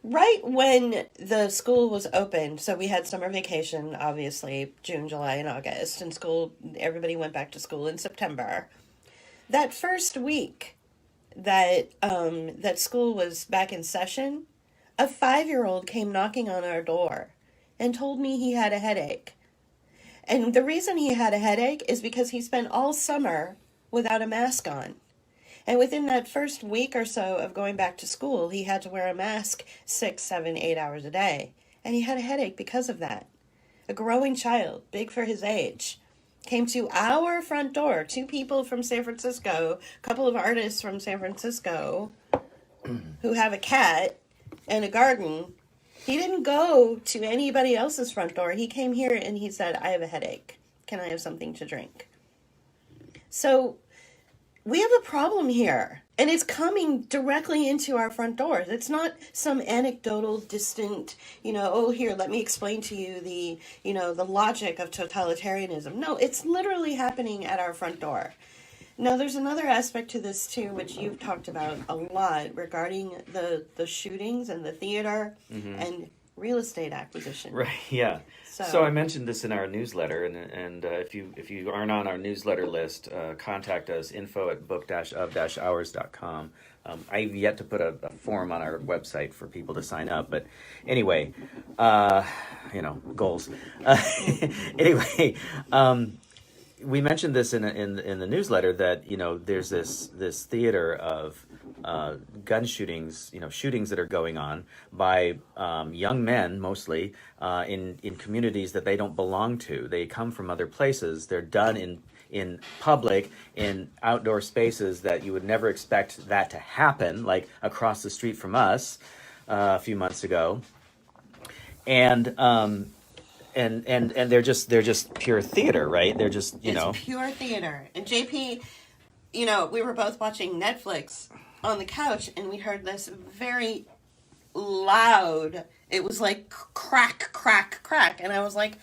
right when the school was open. So we had summer vacation, obviously June, July, and August, and everybody went back to school in September. That first week that school was back in session, a 5-year-old came knocking on our door and told me he had a headache. And the reason he had a headache is because he spent all summer without a mask on. And within that first week or so of going back to school, he had to wear a mask 6, 7, 8 hours a day. And he had a headache because of that. A growing child, big for his age, came to our front door. 2 people from San Francisco, a couple of artists from San Francisco who have a cat and a garden. He didn't go to anybody else's front door. He came here and he said, I have a headache. Can I have something to drink? So we have a problem here. And it's coming directly into our front doors. It's not some anecdotal, distant, here, let me explain to you the logic of totalitarianism. No, it's literally happening at our front door. Now, there's another aspect to this, too, which you've talked about a lot regarding the shootings and the theater and real estate acquisition. Right, yeah. So I mentioned this in our newsletter, and if you aren't on our newsletter list, contact us, info@book-of-hours.com. I've yet to put a form on our website for people to sign up, but anyway, goals. Anyway, we mentioned this in the newsletter that there's this theater of gun shootings, shootings that are going on by young men mostly in communities that they don't belong to. They come from other places. They're done in public, in outdoor spaces that you would never expect that to happen, like across the street from us a few months ago, and they're just pure theater, right? They're just It's pure theater. And JP, we were both watching Netflix on the couch, and we heard this very loud. It was like crack, crack, crack, and I was like,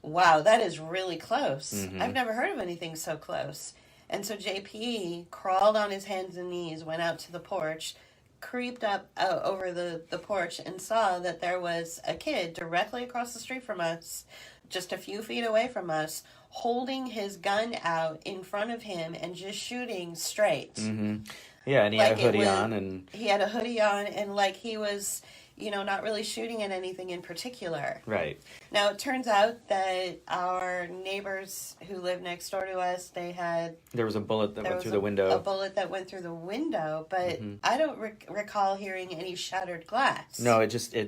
"Wow, that is really close. Mm-hmm. I've never heard of anything so close." And so JP crawled on his hands and knees, went out to the porch, creeped up over the porch and saw that there was a kid directly across the street from us, just a few feet away from us, holding his gun out in front of him and just shooting straight. Mm-hmm. Yeah, and he had a hoodie on, and he had a hoodie on, and like he was, not really shooting at anything in particular. Right. Now, it turns out that our neighbors who live next door to us, There was a bullet that went through the a window. bullet that went through the window, but I don't recall hearing any shattered glass. No,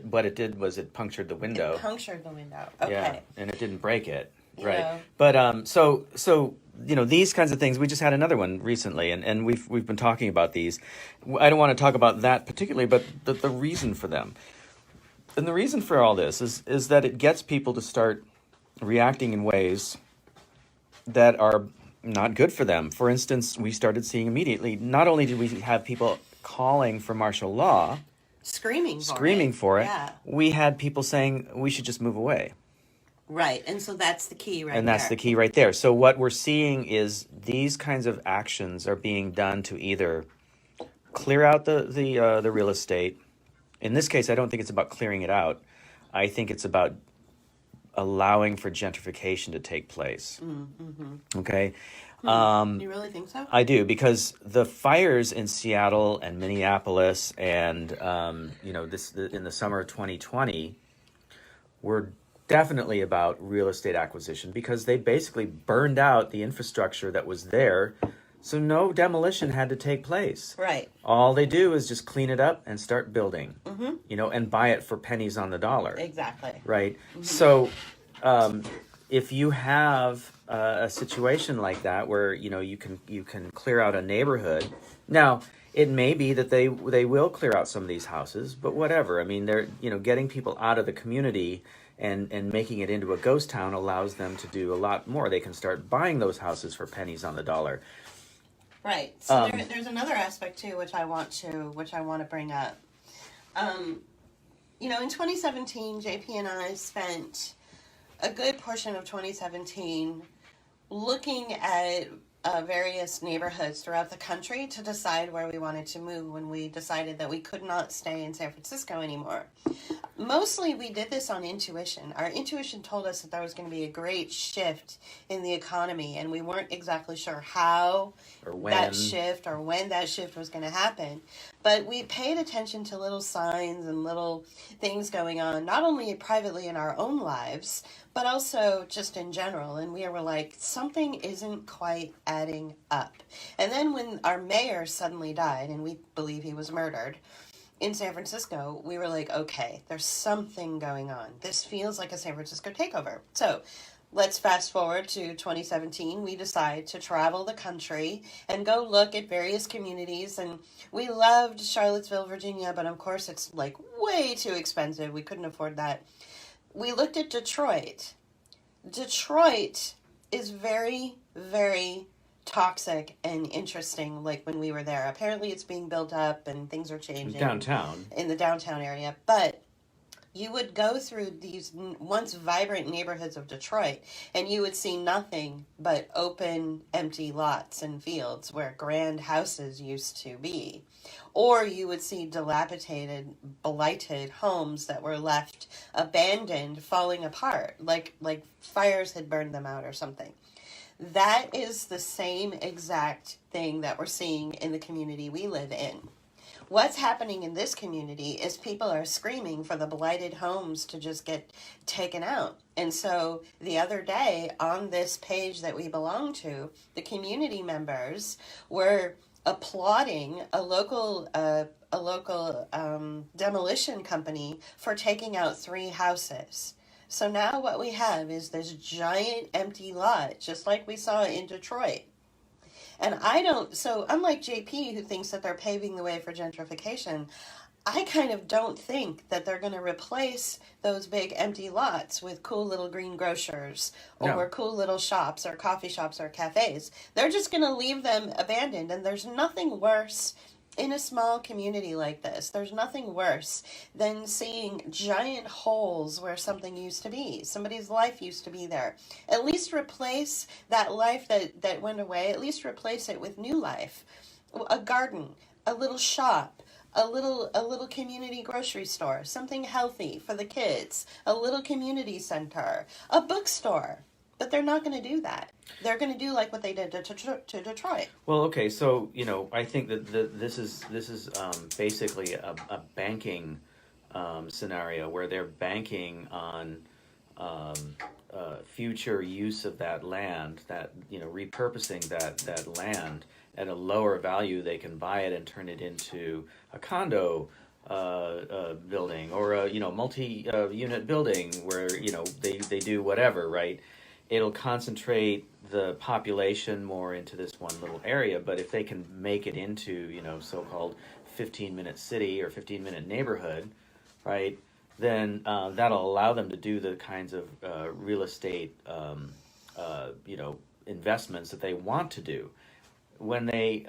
what it did was it punctured the window. It punctured the window. Okay. Yeah, and it didn't break it. You Right. know. But so these kinds of things. We just had another one recently, and we've been talking about these. I don't want to talk about that particularly, but the reason for them. And the reason for all this is that it gets people to start reacting in ways that are not good for them. For instance, we started seeing immediately, not only did we have people calling for martial law, Screaming for it. Yeah. we had people saying we should just move away. Right, and so that's the key And that's the key right there. So what we're seeing is these kinds of actions are being done to either clear out the real estate. In this case, I don't think it's about clearing it out. I think it's about allowing for gentrification to take place. Okay? You really think so? I do, because the fires in Seattle and Minneapolis and, in the summer of 2020 were definitely about real estate acquisition, because they basically burned out the infrastructure that was there. So no demolition had to take place. Right. All they do is just clean it up and start building, and buy it for pennies on the dollar. Exactly. Right. So if you have a situation like that where, you can clear out a neighborhood. Now, it may be that they will clear out some of these houses, but whatever. I mean, they're, getting people out of the community and making it into a ghost town allows them to do a lot more. They can start buying those houses for pennies on the dollar. Right. So there's another aspect too, which I want to bring up. In 2017, JP and I spent a good portion of 2017 looking at various neighborhoods throughout the country to decide where we wanted to move when we decided that we could not stay in San Francisco anymore. Mostly we did this on intuition. Our intuition told us that there was going to be a great shift in the economy, and we weren't exactly sure how or when that shift was going to happen. But we paid attention to little signs and little things going on, not only privately in our own lives, but also just in general. And we were like, something isn't quite adding up. And then when our mayor suddenly died, and we believe he was murdered, in San Francisco, we were like, okay, there's something going on. This feels like a San Francisco takeover. So let's fast forward to 2017. We decide to travel the country and go look at various communities. And we loved Charlottesville, Virginia, but of course it's like way too expensive. We couldn't afford that. We looked at Detroit. Detroit is very, very toxic and interesting, like when we were there. Apparently it's being built up and things are changing. Downtown. In the downtown area. But you would go through these once vibrant neighborhoods of Detroit, and you would see nothing but open, empty lots and fields where grand houses used to be. Or you would see dilapidated, blighted homes that were left abandoned, falling apart, like fires had burned them out or something. That is the same exact thing that we're seeing in the community we live in. What's happening in this community is people are screaming for the blighted homes to just get taken out. And so the other day on this page that we belong to, the community members were applauding a local demolition company for taking out 3 houses. So now what we have is this giant empty lot, just like we saw in Detroit. And so unlike JP, who thinks that they're paving the way for gentrification, I kind of don't think that they're going to replace those big empty lots with cool little green grocers or cool little shops or coffee shops or cafes. They're just going to leave them abandoned. And there's nothing worse in a small community like this. There's nothing worse than seeing giant holes where something used to be. Somebody's life used to be there. At least replace that life that went away. At least replace it with new life. A garden, a little shop, a little community grocery store, something healthy for the kids, a little community center, a bookstore. But they're not going to do that. They're going to do like what they did to Detroit. Well, okay, so I think that this is basically a banking scenario where they're banking on future use of that land, that repurposing that land at a lower value. They can buy it and turn it into a condo building, or a multi unit building where they do whatever, right? It'll concentrate the population more into this one little area. But if they can make it into so-called 15-minute city or 15-minute neighborhood, right, then that'll allow them to do the kinds of real estate investments that they want to do. When they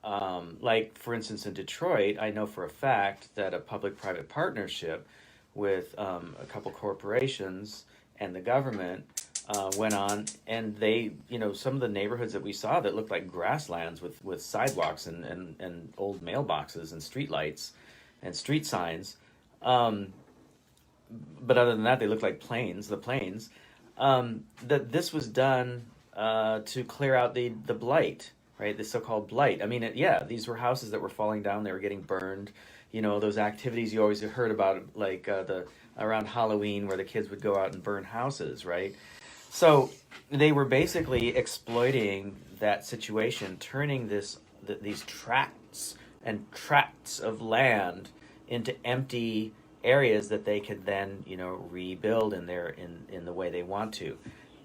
like, for instance, in Detroit, I know for a fact that a public-private partnership with a couple corporations and the government went on, and they, some of the neighborhoods that we saw that looked like grasslands with sidewalks and old mailboxes and streetlights and street signs. But other than that, they looked like plains. That this was done to clear out the blight, right? The so-called blight. I mean, these were houses that were falling down. They were getting burned. Those activities you always heard about, like around Halloween, where the kids would go out and burn houses, right? So they were basically exploiting that situation, turning these tracts of land into empty areas that they could then rebuild in the way they want to.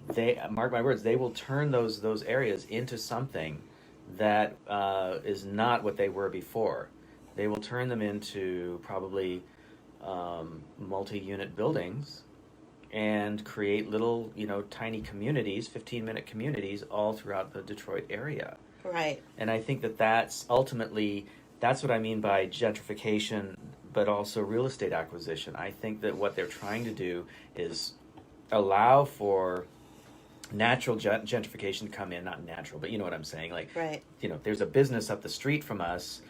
They, mark my words, they will turn those areas into something that is not what they were before. They will turn them into probably multi-unit buildings and create little tiny communities, 15-minute communities, all throughout the Detroit area. Right. And I think that's ultimately what I mean by gentrification, but also real estate acquisition. I think that what they're trying to do is allow for natural gentrification to come in. Not natural, but you know what I'm saying. Like, right. There's a business up the street from us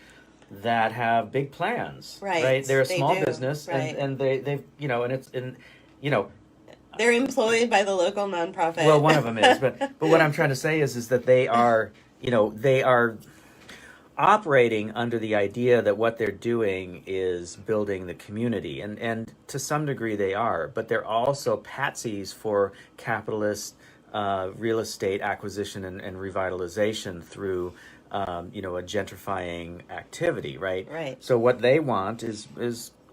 that have big plans. Right. They're a small do. business, right. and they've and it's they're employed by the local nonprofit. Well, one of them is, but what I'm trying to say is that they are operating under the idea that what they're doing is building the community, and to some degree they are, but they're also patsies for capitalist real estate acquisition and revitalization through a gentrifying activity, right? Right. So what they want is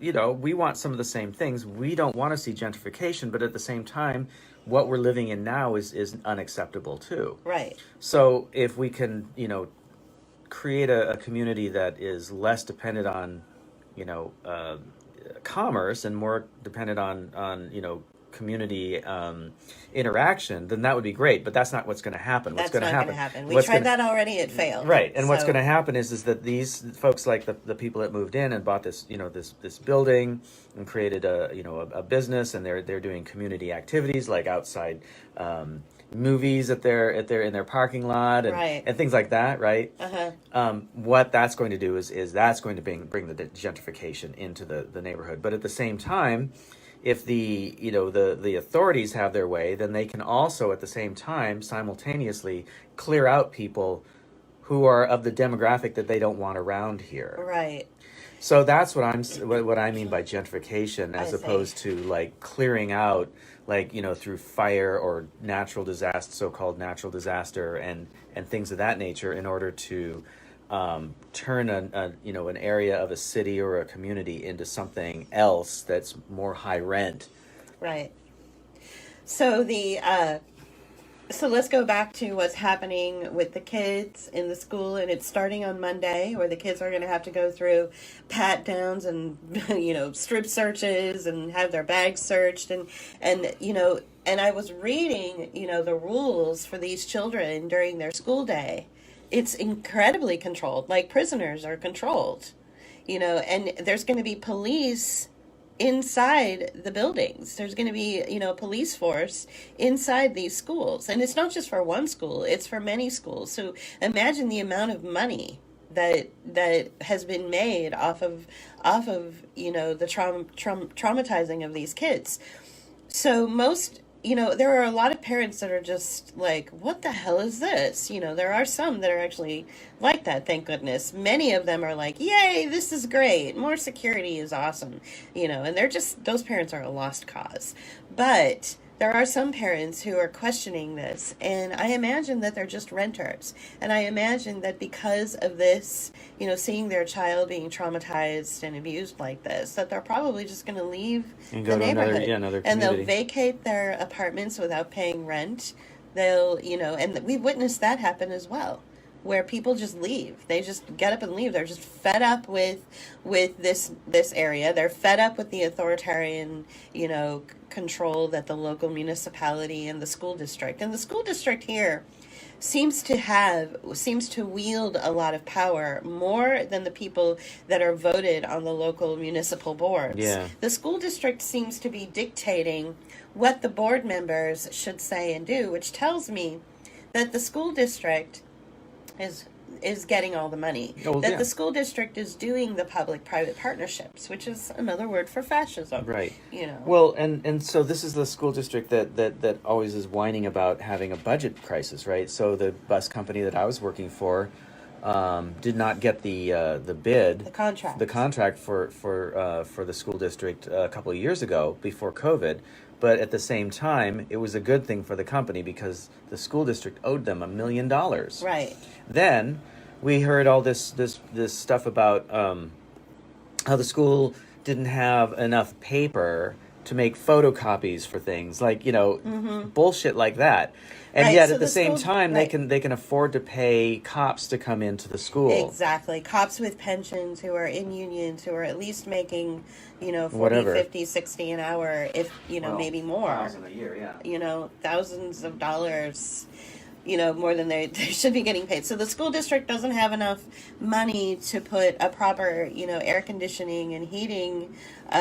we want some of the same things. We don't want to see gentrification, but at the same time, what we're living in now is unacceptable too. Right. So if we can, create a community that is less dependent on, commerce and more dependent on community interaction, then that would be great. But that's not what's going to happen. That's not going to happen. We tried that already. It failed. Right. And what's going to happen is that these folks, like the people that moved in and bought this, this building and created a business, and they're doing community activities like outside movies in their parking lot and, right. and things like that, right? Uh-huh. What that's going to do is that's going to bring the gentrification into the neighborhood. But at the same time, if the authorities have their way, then they can also at the same time simultaneously clear out people who are of the demographic that they don't want around here. Right. So that's what I mean by gentrification, as opposed to like clearing out, like through fire or natural disaster, so-called natural disaster, and things of that nature, in order to turn an area of a city or a community into something else that's more high rent. Right. So so let's go back to what's happening with the kids in the school, and it's starting on Monday, where the kids are going to have to go through pat downs and strip searches and have their bags searched, and I was reading the rules for these children during their school day. It's incredibly controlled, like prisoners are controlled, and there's going to be police inside the buildings. There's going to be, a police force inside these schools. And it's not just for one school, it's for many schools. So imagine the amount of money that has been made off of the traumatizing of these kids. So most there are a lot of parents that are just like, what the hell is this? There are some that are actually like that, thank goodness. Many of them are like, yay, this is great. More security is awesome. And those parents are a lost cause. But there are some parents who are questioning this, and I imagine that they're just renters. And I imagine that because of this, seeing their child being traumatized and abused like this, that they're probably just going to leave And the go to neighborhood. another And they'll community. vacate their apartments without paying rent. They'll, and we've witnessed that happen as well, where people just leave. They just get up and leave. They're just fed up with this area. They're fed up with the authoritarian, control that the local municipality and the school district here seems to wield a lot of power, more than the people that are voted on the local municipal boards. Yeah. The school district seems to be dictating what the board members should say and do, which tells me that the school district is getting all the money. Oh, that yeah. the school district is doing the public-private partnerships, which is another word for fascism. Right. Well, and so this is the school district that always is whining about having a budget crisis, right? So the bus company that I was working for did not get the bid, the contract for the school district a couple of years ago before COVID. But at the same time, it was a good thing for the company because the school district owed them $1 million. Right. Then we heard all this stuff about how the school didn't have enough paper to make photocopies for things, like bullshit like that. And Right, yet so at the the same school- time, right. they can afford to pay cops to come into the school. Exactly. Cops with pensions who are in unions who are at least making, 40, Whatever. 50, 60 an hour, if, Well, maybe more. $1,000 a year, yeah. Thousands of dollars, more than they should be getting paid. So the school district doesn't have enough money to put a proper, air conditioning and heating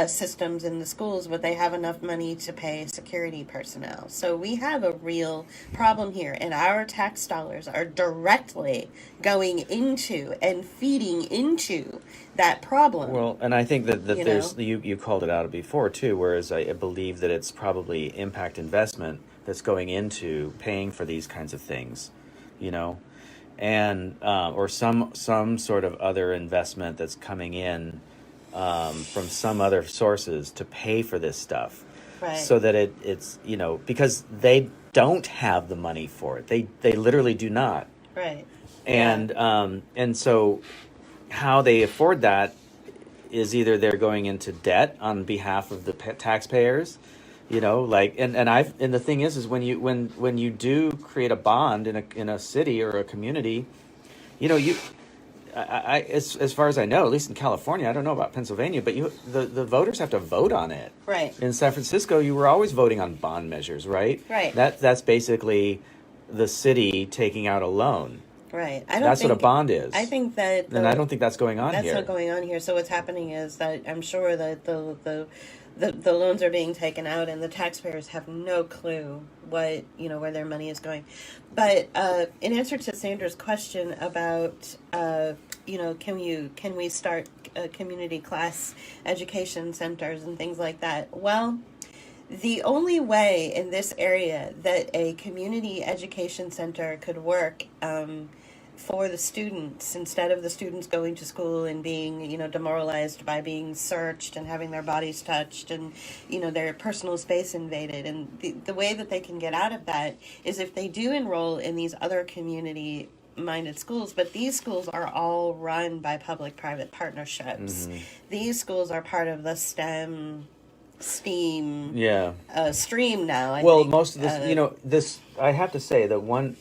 systems in the schools, but they have enough money to pay security personnel. So we have a real problem here, and our tax dollars are directly going into and feeding into that problem. Well, and I think that You there's know? you called it out before too, whereas I believe that it's probably impact investment that's going into paying for these kinds of things, and or some sort of other investment that's coming in from some other sources to pay for this stuff, Right. so that it's because they don't have the money for it. They literally do not. Right. And so how they afford that is either they're going into debt on behalf of the taxpayers, and the thing is when you do create a bond in a city or a community, as far as I know, at least in California, I don't know about Pennsylvania, but the voters have to vote on it. Right. In San Francisco, you were always voting on bond measures, right? Right. That's basically the city taking out a loan. Right. That's what a bond is. I think that... And I don't think that's going on That's here. not going on here. So what's happening is that I'm sure that the loans are being taken out, and the taxpayers have no clue what where their money is going. But in answer to Sandra's question about can we start community class education centers and things like that? Well, the only way in this area that a community education center could work for the students, instead of the students going to school and being, demoralized by being searched and having their bodies touched and, their personal space invaded. And the way that they can get out of that is if they do enroll in these other community minded schools, but these schools are all run by public-private partnerships. Mm-hmm. These schools are part of the STEAM stream now. I Well, think. most of this, this I have to say that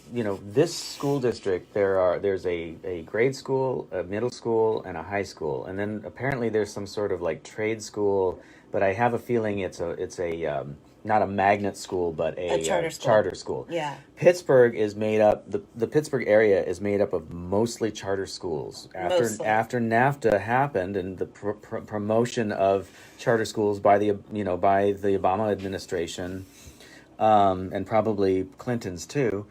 this school district there's a grade school, a middle school, and a high school, and then apparently there's some sort of like trade school, but I have a feeling it's a not a magnet school, but a charter school. Yeah. Pittsburgh is made up. The Pittsburgh area is made up of mostly charter schools. After NAFTA happened and the promotion of charter schools by the Obama administration, and probably Clinton's too.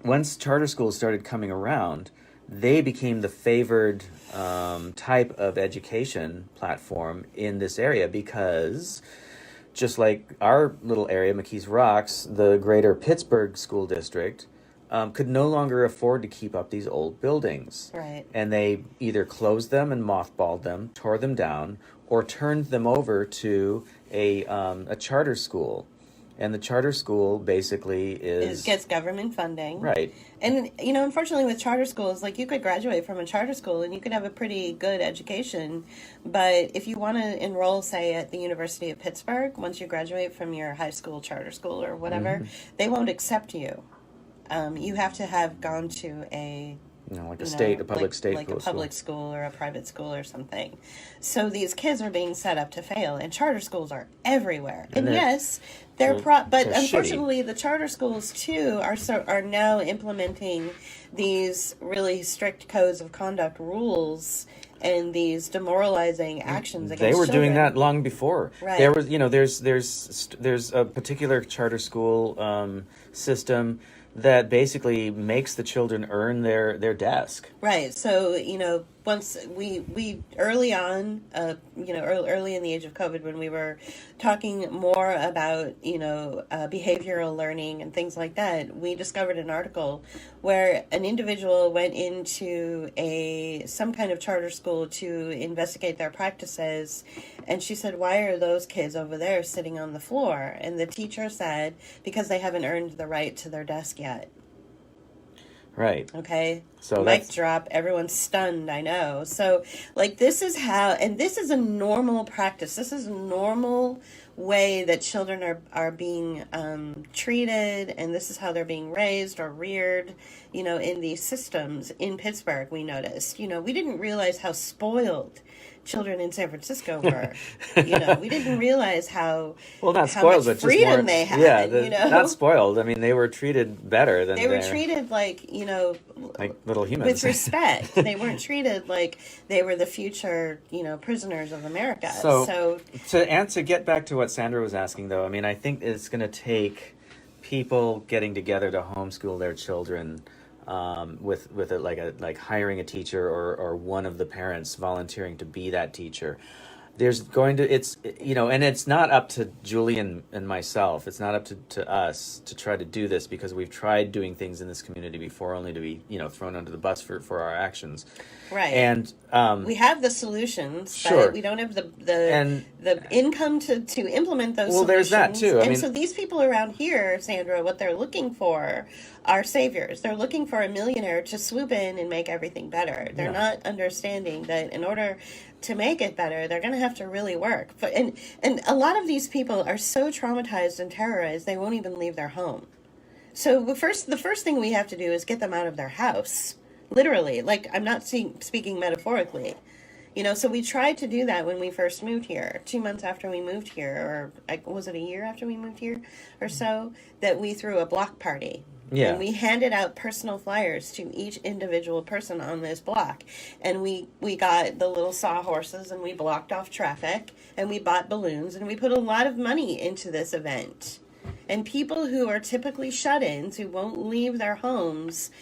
Once charter schools started coming around, they became the favored type of education platform in this area because just like our little area, McKees Rocks, the greater Pittsburgh school district, could no longer afford to keep up these old buildings. Right. And they either closed them and mothballed them, tore them down, or turned them over to a charter school. And the charter school basically It gets government funding. Right. And, unfortunately with charter schools, like you could graduate from a charter school and you could have a pretty good education. But if you want to enroll, say, at the University of Pittsburgh, once you graduate from your high school, charter school, or whatever, they won't accept you. You have to have gone to a public school or a private school or something. So these kids are being set up to fail, and charter schools are everywhere. And yes, but unfortunately, the charter schools too are now implementing these really strict codes of conduct rules and these demoralizing actions against They were children. doing that long before. Right. There was, there's a particular charter school system that basically makes the children earn their desk. Right. So, once we early on, early in the age of COVID, when we were talking more about, behavioral learning and things like that, we discovered an article where an individual went into some kind of charter school to investigate their practices. And she said, "Why are those kids over there sitting on the floor?" And the teacher said, "Because they haven't earned the right to their desk yet." Right. Okay. So mic drop. Everyone's stunned. I know. So, this is how, and this is a normal practice. This is a normal way that children are being treated, and this is how they're being raised or reared, in these systems in Pittsburgh. We noticed, we didn't realize how spoiled children in San Francisco were. We didn't realize how not how spoiled, much but freedom just more, they had. not spoiled. I mean, they were treated better than they were treated like little humans with respect. They weren't treated like they were the future prisoners of America. So to get back to what Sandra was asking, though, I mean, I think it's going to take people getting together to homeschool their children. With it like hiring a teacher or one of the parents volunteering to be that teacher. There's going to and it's not up to Julie and myself. It's not up to us to try to do this, because we've tried doing things in this community before, only to be thrown under the bus for our actions. Right. And we have the solutions, sure. But we don't have the income to implement those solutions. There's that too. So these people around here, Sandra, what they're looking for are saviors. They're looking for a millionaire to swoop in and make everything better. They're not understanding that in order to make it better, they're going to have to really work. And a lot of these people are so traumatized and terrorized, they won't even leave their home. So the first thing we have to do is get them out of their house. Literally, I'm not speaking metaphorically. So we tried to do that when we first moved here, 2 months after we moved here, or was it a year after we moved here or so, that we threw a block party. Yeah. And we handed out personal flyers to each individual person on this block. And we got the little sawhorses, and we blocked off traffic, and we bought balloons, and we put a lot of money into this event. And people who are typically shut-ins, who won't leave their homes,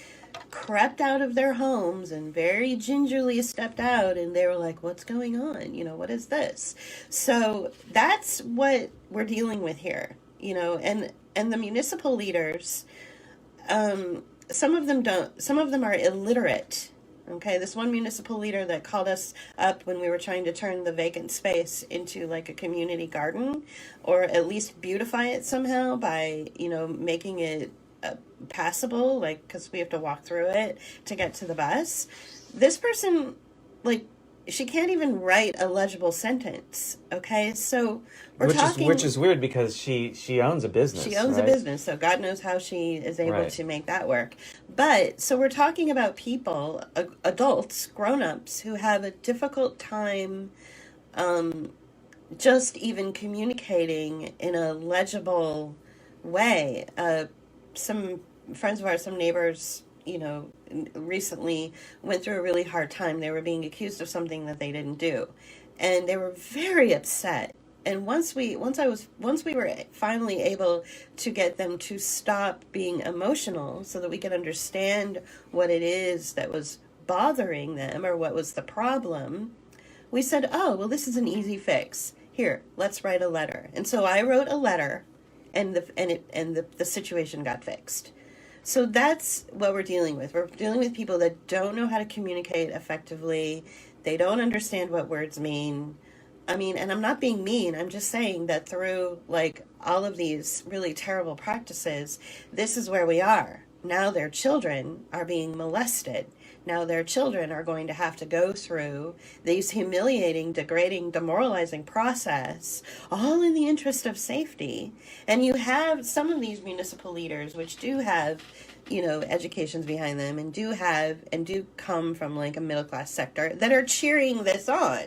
crept out of their homes and very gingerly stepped out, and they were like, "What's going on? What is this?" So that's what we're dealing with here, and the municipal leaders, some of them are illiterate. Okay, this one municipal leader that called us up when we were trying to turn the vacant space into a community garden, or at least beautify it somehow by, making it passable, because we have to walk through it to get to the bus. This person, she can't even write a legible sentence. Okay, so which is weird, because she owns a business. She owns a business, so God knows how she is able to make that work. But so we're talking about people, adults, grown-ups, who have a difficult time just even communicating in a legible way. Some friends of ours, some neighbors, recently went through a really hard time. They were being accused of something that they didn't do, and they were very upset. And once we were finally able to get them to stop being emotional, so that we could understand what it is that was bothering them or what was the problem, we said, "Oh, well, this is an easy fix. Here, let's write a letter. And so I wrote a letter, and the situation got fixed. So that's what we're dealing with. We're dealing with people that don't know how to communicate effectively. They don't understand what words mean. I mean, and I'm not being mean. I'm just saying that through like all of these really terrible practices, this is where we are. Now their children are being molested. Now their children are going to have to go through these humiliating, degrading, demoralizing process, all in the interest of safety. And you have some of these municipal leaders, which do have, educations behind them and do come from like a middle class sector that are cheering this on.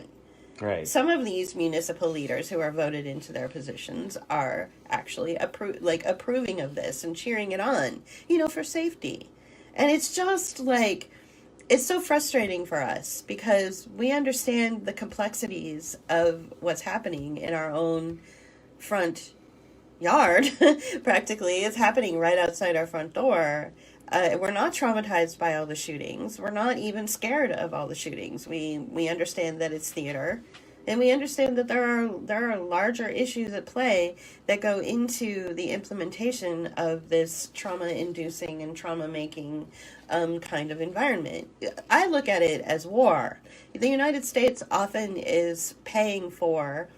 Right. Some of these municipal leaders who are voted into their positions are actually approving of this and cheering it on, for safety. And it's just like, it's so frustrating for us because we understand the complexities of what's happening in our own front yard. Practically, it's happening right outside our front door. We're not traumatized by all the shootings. We're not even scared of all the shootings. We understand that it's theater, and we understand that there are larger issues at play that go into the implementation of this trauma-inducing and trauma-making kind of environment. I look at it as war. The United States often is paying for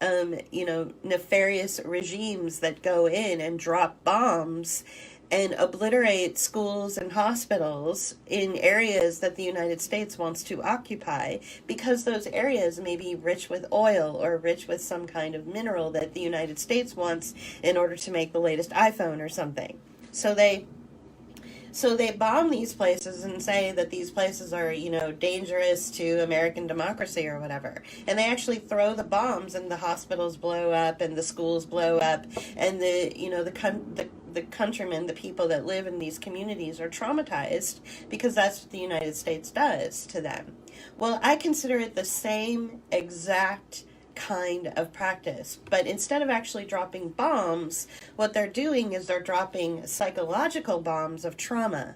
nefarious regimes that go in and drop bombs and obliterate schools and hospitals in areas that the United States wants to occupy because those areas may be rich with oil or rich with some kind of mineral that the United States wants in order to make the latest iPhone or something. So they bomb these places and say that these places are, dangerous to American democracy or whatever. And they actually throw the bombs and the hospitals blow up and the schools blow up and the countrymen, the people that live in these communities are traumatized because that's what the United States does to them. Well, I consider it the same exact kind of practice, but instead of actually dropping bombs, what they're doing is they're dropping psychological bombs of trauma.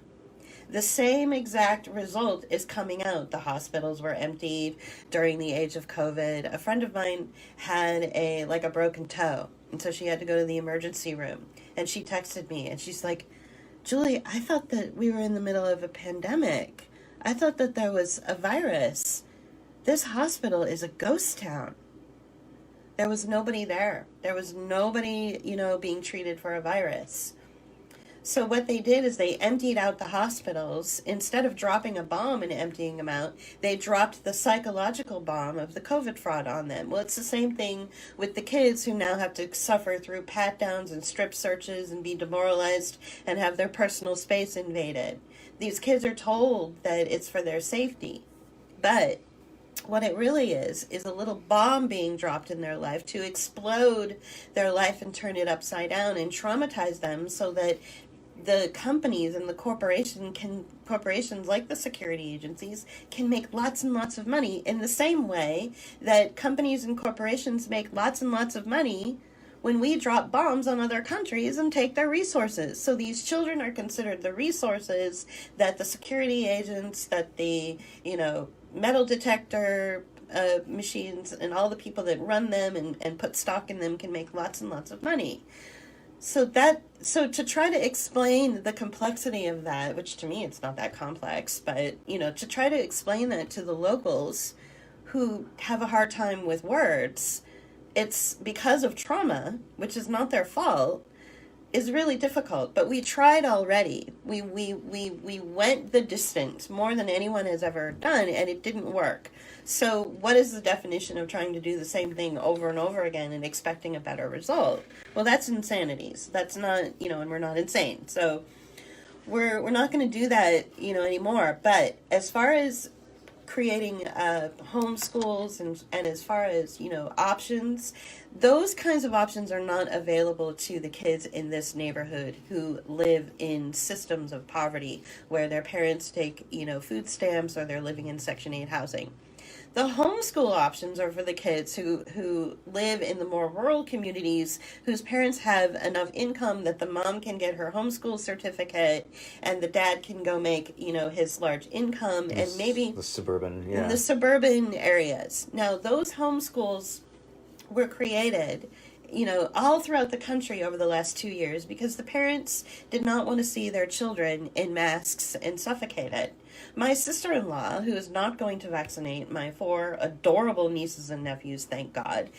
The same exact result is coming out. The hospitals were emptied during the age of COVID. A friend of mine had a broken toe, and so she had to go to the emergency room. And she texted me, and she's like, "Julie, I thought that we were in the middle of a pandemic. I thought that there was a virus. This hospital is a ghost town." There was nobody there. There was nobody, being treated for a virus. So what they did is they emptied out the hospitals. Instead of dropping a bomb and emptying them out, they dropped the psychological bomb of the COVID fraud on them. Well, it's the same thing with the kids who now have to suffer through pat-downs and strip searches and be demoralized and have their personal space invaded. These kids are told that it's for their safety. But what it really is a little bomb being dropped in their life to explode their life and turn it upside down and traumatize them so that the companies and the corporations like the security agencies can make lots and lots of money in the same way that companies and corporations make lots and lots of money when we drop bombs on other countries and take their resources. So these children are considered the resources that the security agents, that the, metal detector machines and all the people that run them and put stock in them can make lots and lots of money. So to try to explain the complexity of that, which to me it's not that complex, but to try to explain that to the locals who have a hard time with words, it's because of trauma, which is not their fault, is really difficult. But we tried already. We went the distance more than anyone has ever done, and it didn't work. So what is the definition of trying to do the same thing over and over again and expecting a better result? Well, that's insanity. So that's not, and we're not insane. So we're not going to do that, anymore. But as far as creating homeschools and as far as options, those kinds of options are not available to the kids in this neighborhood who live in systems of poverty where their parents take food stamps or they're living in Section 8 housing. The homeschool options are for the kids who live in the more rural communities whose parents have enough income that the mom can get her homeschool certificate and the dad can go make, his large income and maybe the suburban, in the suburban areas. Now, those homeschools were created, all throughout the country over the last 2 years because the parents did not want to see their children in masks and suffocated. My sister-in-law, who is not going to vaccinate my 4 adorable nieces and nephews, thank God,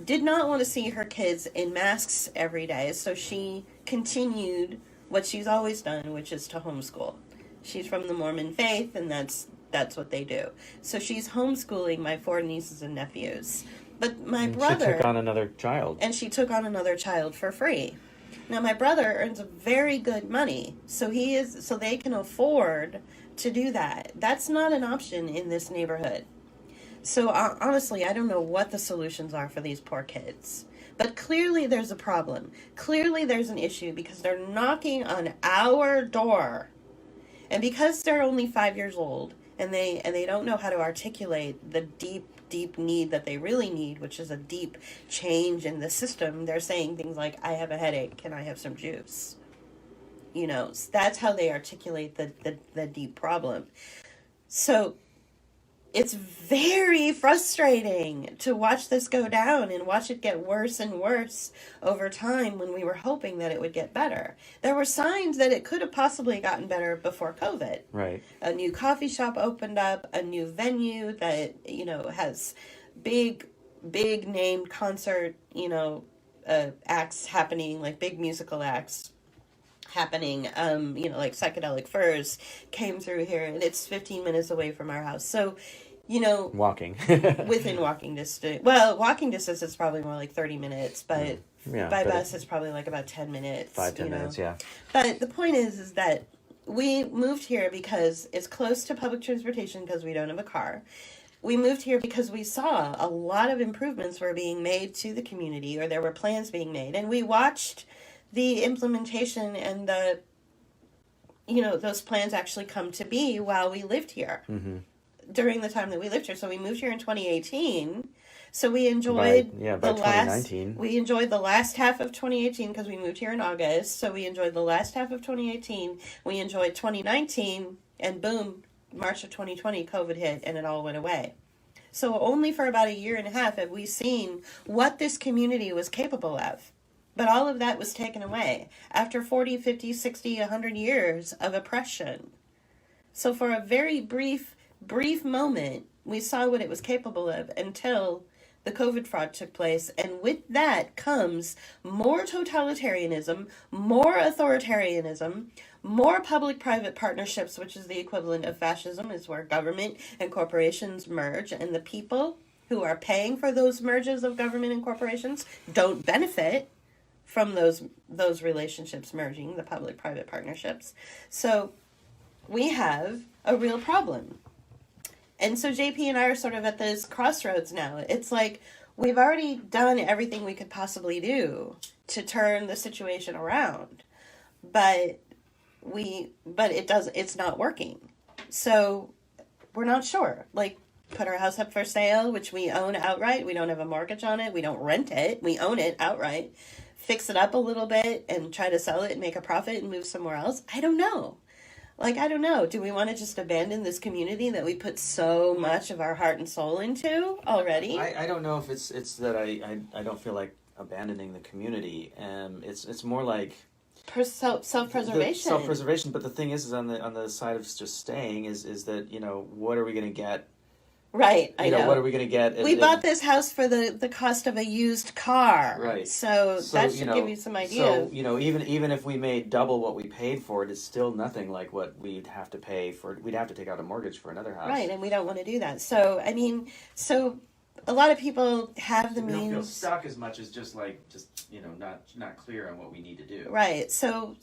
did not want to see her kids in masks every day, so she continued what she's always done, which is to homeschool. She's from the Mormon faith, and that's what they do. So she's homeschooling my 4 nieces and nephews. But my brother... She took on another child. And she took on another child for free. Now, my brother earns very good money, so they can afford to do that. That's not an option in this neighborhood. So honestly, I don't know what the solutions are for these poor kids. But clearly there's a problem. Clearly there's an issue because they're knocking on our door. And because they're only 5 years old and they don't know how to articulate the deep need that they really need, which is a deep change in the system, they're saying things like, I have a headache, can I have some juice? So that's how they articulate the deep problem. So it's very frustrating to watch this go down and watch it get worse and worse over time when we were hoping that it would get better. There were signs that it could have possibly gotten better before COVID. Right. A new coffee shop opened up, a new venue that, has big named concert, acts happening, like big musical acts happening, like Psychedelic Furs came through here, and it's 15 minutes away from our house. So, walking. within walking distance. Well, walking distance is probably more like 30 minutes, but by bus it's probably like about 10 minutes. 5-10 minutes, yeah. But the point is that we moved here because it's close to public transportation because we don't have a car. We moved here because we saw a lot of improvements were being made to the community, or there were plans being made, and we watched the implementation and those plans actually come to be while we lived here. Mm-hmm. During the time that we lived here. So we moved here in 2018. So we enjoyed by 2019. We enjoyed the last half of 2018 because we moved here in August. So we enjoyed the last half of 2018. We enjoyed 2019, and boom, March of 2020, COVID hit and it all went away. So only for about 1.5 years have we seen what this community was capable of. But all of that was taken away after 40, 50, 60, 100 years of oppression. So for a very brief moment, we saw what it was capable of until the COVID fraud took place. And with that comes more totalitarianism, more authoritarianism, more public-private partnerships, which is the equivalent of fascism, is where government and corporations merge, and the people who are paying for those merges of government and corporations don't benefit from those relationships merging, the public-private partnerships. So we have a real problem. And so JP and I are sort of at this crossroads now. It's like we've already done everything we could possibly do to turn the situation around, but it's not working. So we're not sure. Like, put our house up for sale, which we own outright. We don't have a mortgage on it. We don't rent it. We own it outright. Fix it up a little bit and try to sell it and make a profit and move somewhere else. I don't know. I don't know. Do we want to just abandon this community that we put so much of our heart and soul into already? I don't know if it's that I don't feel like abandoning the community. It's more like self-preservation. Self-preservation. But the thing is on the side of just staying is that what are we going to get? Right, I know. What are we going to get? We bought this house for the cost of a used car. Right. So that should give you some idea. So, even if we made double what we paid for it, it's still nothing like what we'd have to pay for. We'd have to take out a mortgage for another house. Right, and we don't want to do that. So, a lot of people have the means. We don't feel stuck as much as just not clear on what we need to do. Right. So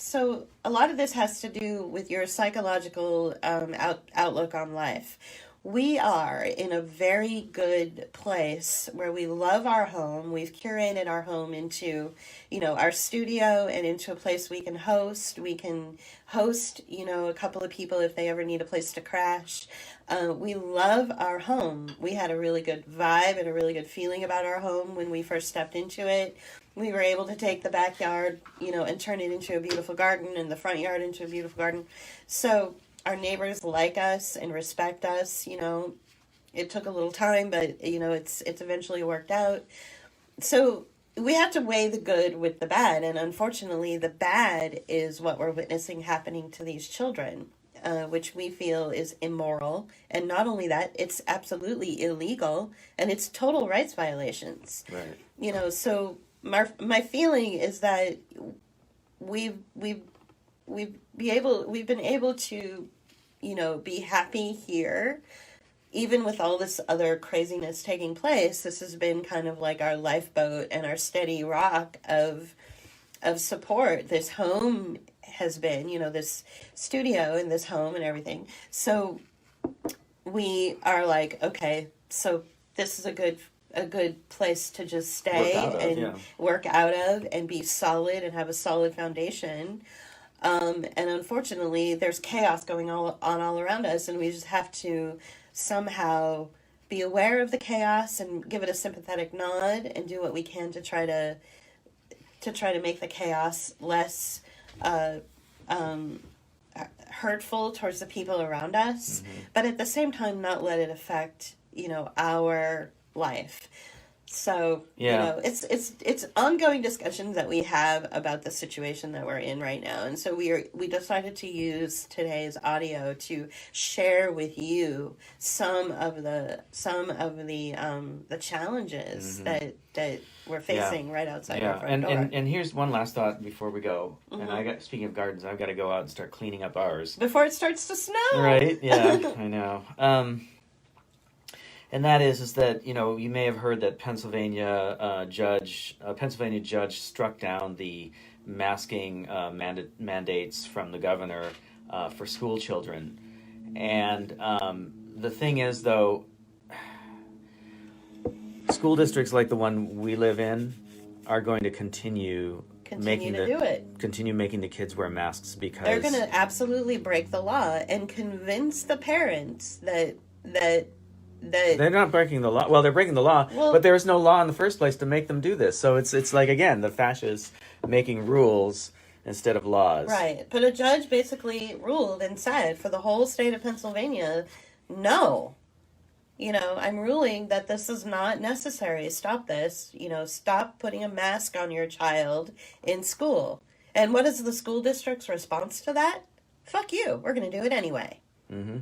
a lot of this has to do with your psychological outlook on life. We are in a very good place where we love our home. We've curated our home into, our studio and into a place we can host. We can host, a couple of people if they ever need a place to crash. We love our home. We had a really good vibe and a really good feeling about our home when we first stepped into it. We were able to take the backyard, and turn it into a beautiful garden and the front yard into a beautiful garden. So our neighbors like us and respect us. It took a little time, but it's eventually worked out. So we have to weigh the good with the bad, and unfortunately, the bad is what we're witnessing happening to these children, which we feel is immoral. And not only that, it's absolutely illegal, and it's total rights violations. Right. So my feeling is that we've been able to, be happy here. Even with all this other craziness taking place, this has been kind of like our lifeboat and our steady rock of support. This home has been, this studio and this home and everything. So we are like, okay, so this is a good place to just stay work out of and be solid and have a solid foundation. And unfortunately, there's chaos going on all around us, and we just have to somehow be aware of the chaos and give it a sympathetic nod and do what we can to try to make the chaos less hurtful towards the people around us, but at the same time not let it affect our life. So it's ongoing discussions that we have about the situation that we're in right now, and so we decided to use today's audio to share with you some of the challenges that we're facing right outside our front door. And here's one last thought before we go. And speaking of gardens, I've got to go out and start cleaning up ours before it starts to snow. Right? Yeah, I know. And that is that, you may have heard that Pennsylvania judge struck down the masking mandates from the governor for school children. And the thing is, though, school districts like the one we live in are going to continue making the kids wear masks because they're going to absolutely break the law and convince the parents that they're not breaking the law. Well, they're breaking the law, but there is no law in the first place to make them do this. So it's like, again, the fascists making rules instead of laws. Right. But a judge basically ruled and said for the whole state of Pennsylvania, no. I'm ruling that this is not necessary. Stop this. Stop putting a mask on your child in school. And what is the school district's response to that? Fuck you. We're going to do it anyway. Mm-hmm.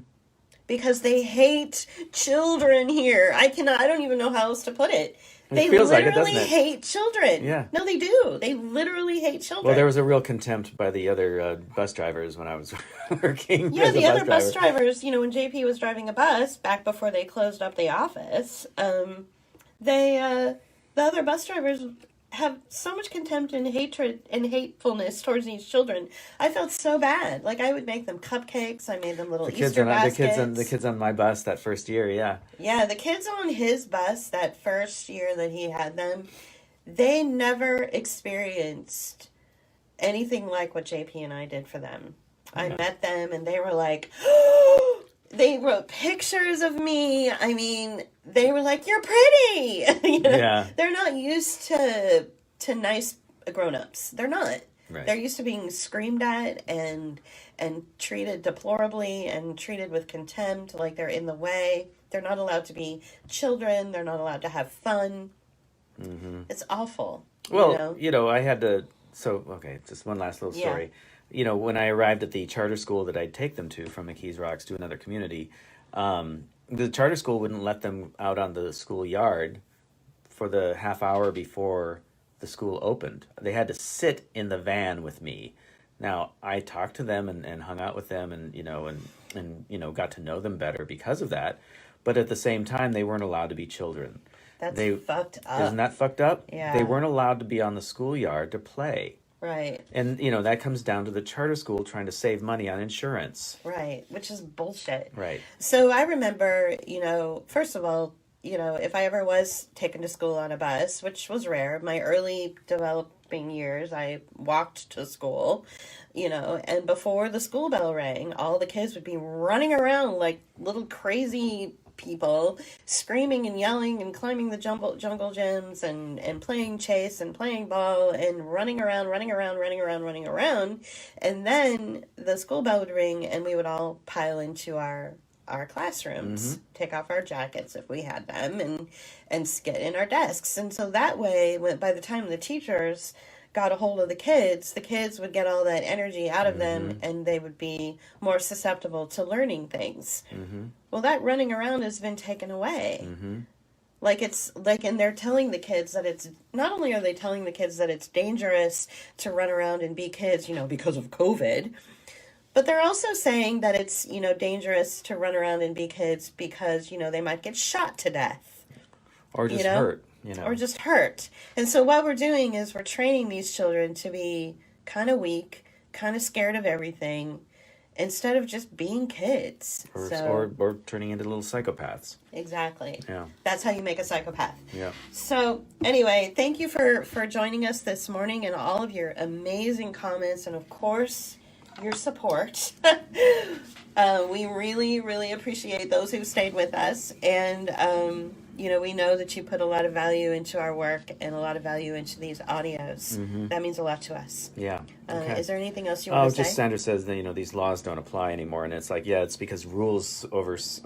Because they hate children here. I don't even know how else to put it. They literally hate children. Yeah. No, they do. They literally hate children. Well, there was a real contempt by the other bus drivers when I was working. Yeah, the other bus drivers, when JP was driving a bus back before they closed up the office, the other bus drivers have so much contempt and hatred and hatefulness towards these children. I felt so bad. Like, I would make them cupcakes. I made them little Easter baskets. The kids on my bus that first year, yeah. Yeah, the kids on his bus that first year that he had them, they never experienced anything like what JP and I did for them. Yeah. I met them and they were like, they wrote pictures of me. I mean, they were like, "You're pretty." Yeah. They're not used to nice grown-ups. They're not. Right. They're used to being screamed at and treated deplorably and treated with contempt, like they're in the way. They're not allowed to be children. They're not allowed to have fun. Mm-hmm. It's awful. Well, I had to. So, okay, just one last little story. Yeah. When I arrived at the charter school that I'd take them to from McKees Rocks to another community, the charter school wouldn't let them out on the school yard for the half hour before the school opened. They had to sit in the van with me. Now, I talked to them and hung out with them and got to know them better because of that. But at the same time, they weren't allowed to be children. That's fucked up. Isn't that fucked up? Yeah. They weren't allowed to be on the schoolyard to play. Right. And, that comes down to the charter school trying to save money on insurance. Right, which is bullshit. Right. So I remember, first of all, if I ever was taken to school on a bus, which was rare, my early developing years, I walked to school, and before the school bell rang, all the kids would be running around like little crazy people, screaming and yelling and climbing the jungle gyms and playing chase and playing ball and running around. And then the school bell would ring and we would all pile into our our classrooms, take off our jackets if we had them, and sit in our desks. And so that way, by the time the teachers got a hold of the kids would get all that energy out of them, and they would be more susceptible to learning things. Well, that running around has been taken away. Like, it's like, and they're telling the kids that it's, not only are they telling the kids that it's dangerous to run around and be kids, because of COVID, but they're also saying that it's, dangerous to run around and be kids because, they might get shot to death. Or just hurt, Or just hurt. And so what we're doing is we're training these children to be kind of weak, kind of scared of everything, instead of just being kids. Or turning into little psychopaths. Exactly. Yeah. That's how you make a psychopath. Yeah. So anyway, thank you for joining us this morning and all of your amazing comments and, of course, your support. We really, really appreciate those who stayed with us. And, we know that you put a lot of value into our work and a lot of value into these audios. That means a lot to us. Yeah. Okay. Is there anything else you want to say? Just Sandra says that, these laws don't apply anymore. And it's like, yeah, it's because rules rules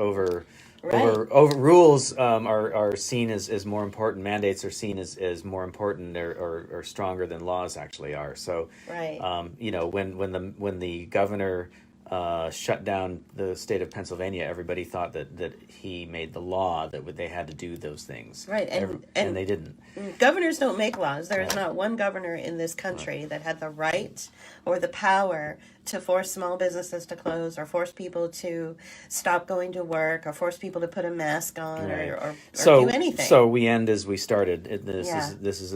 are seen as more important. Mandates are seen as more important or stronger than laws actually are. So, right. When the governor shut down the state of Pennsylvania, everybody thought that he made the law that they had to do those things. Right, and they didn't. Governors don't make laws. There is not one governor in this country that had the right or the power to force small businesses to close, or force people to stop going to work, or force people to put a mask on, or do anything. So we end as we started. This is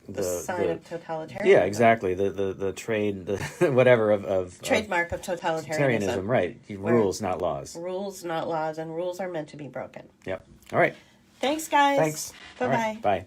the sign of totalitarianism. Yeah, exactly. The trade, whatever of trademark of totalitarianism. Right. Rules, not laws. Rules, not laws, and rules are meant to be broken. Yep. All right. Thanks, guys. Thanks. Bye-bye. Right. Bye.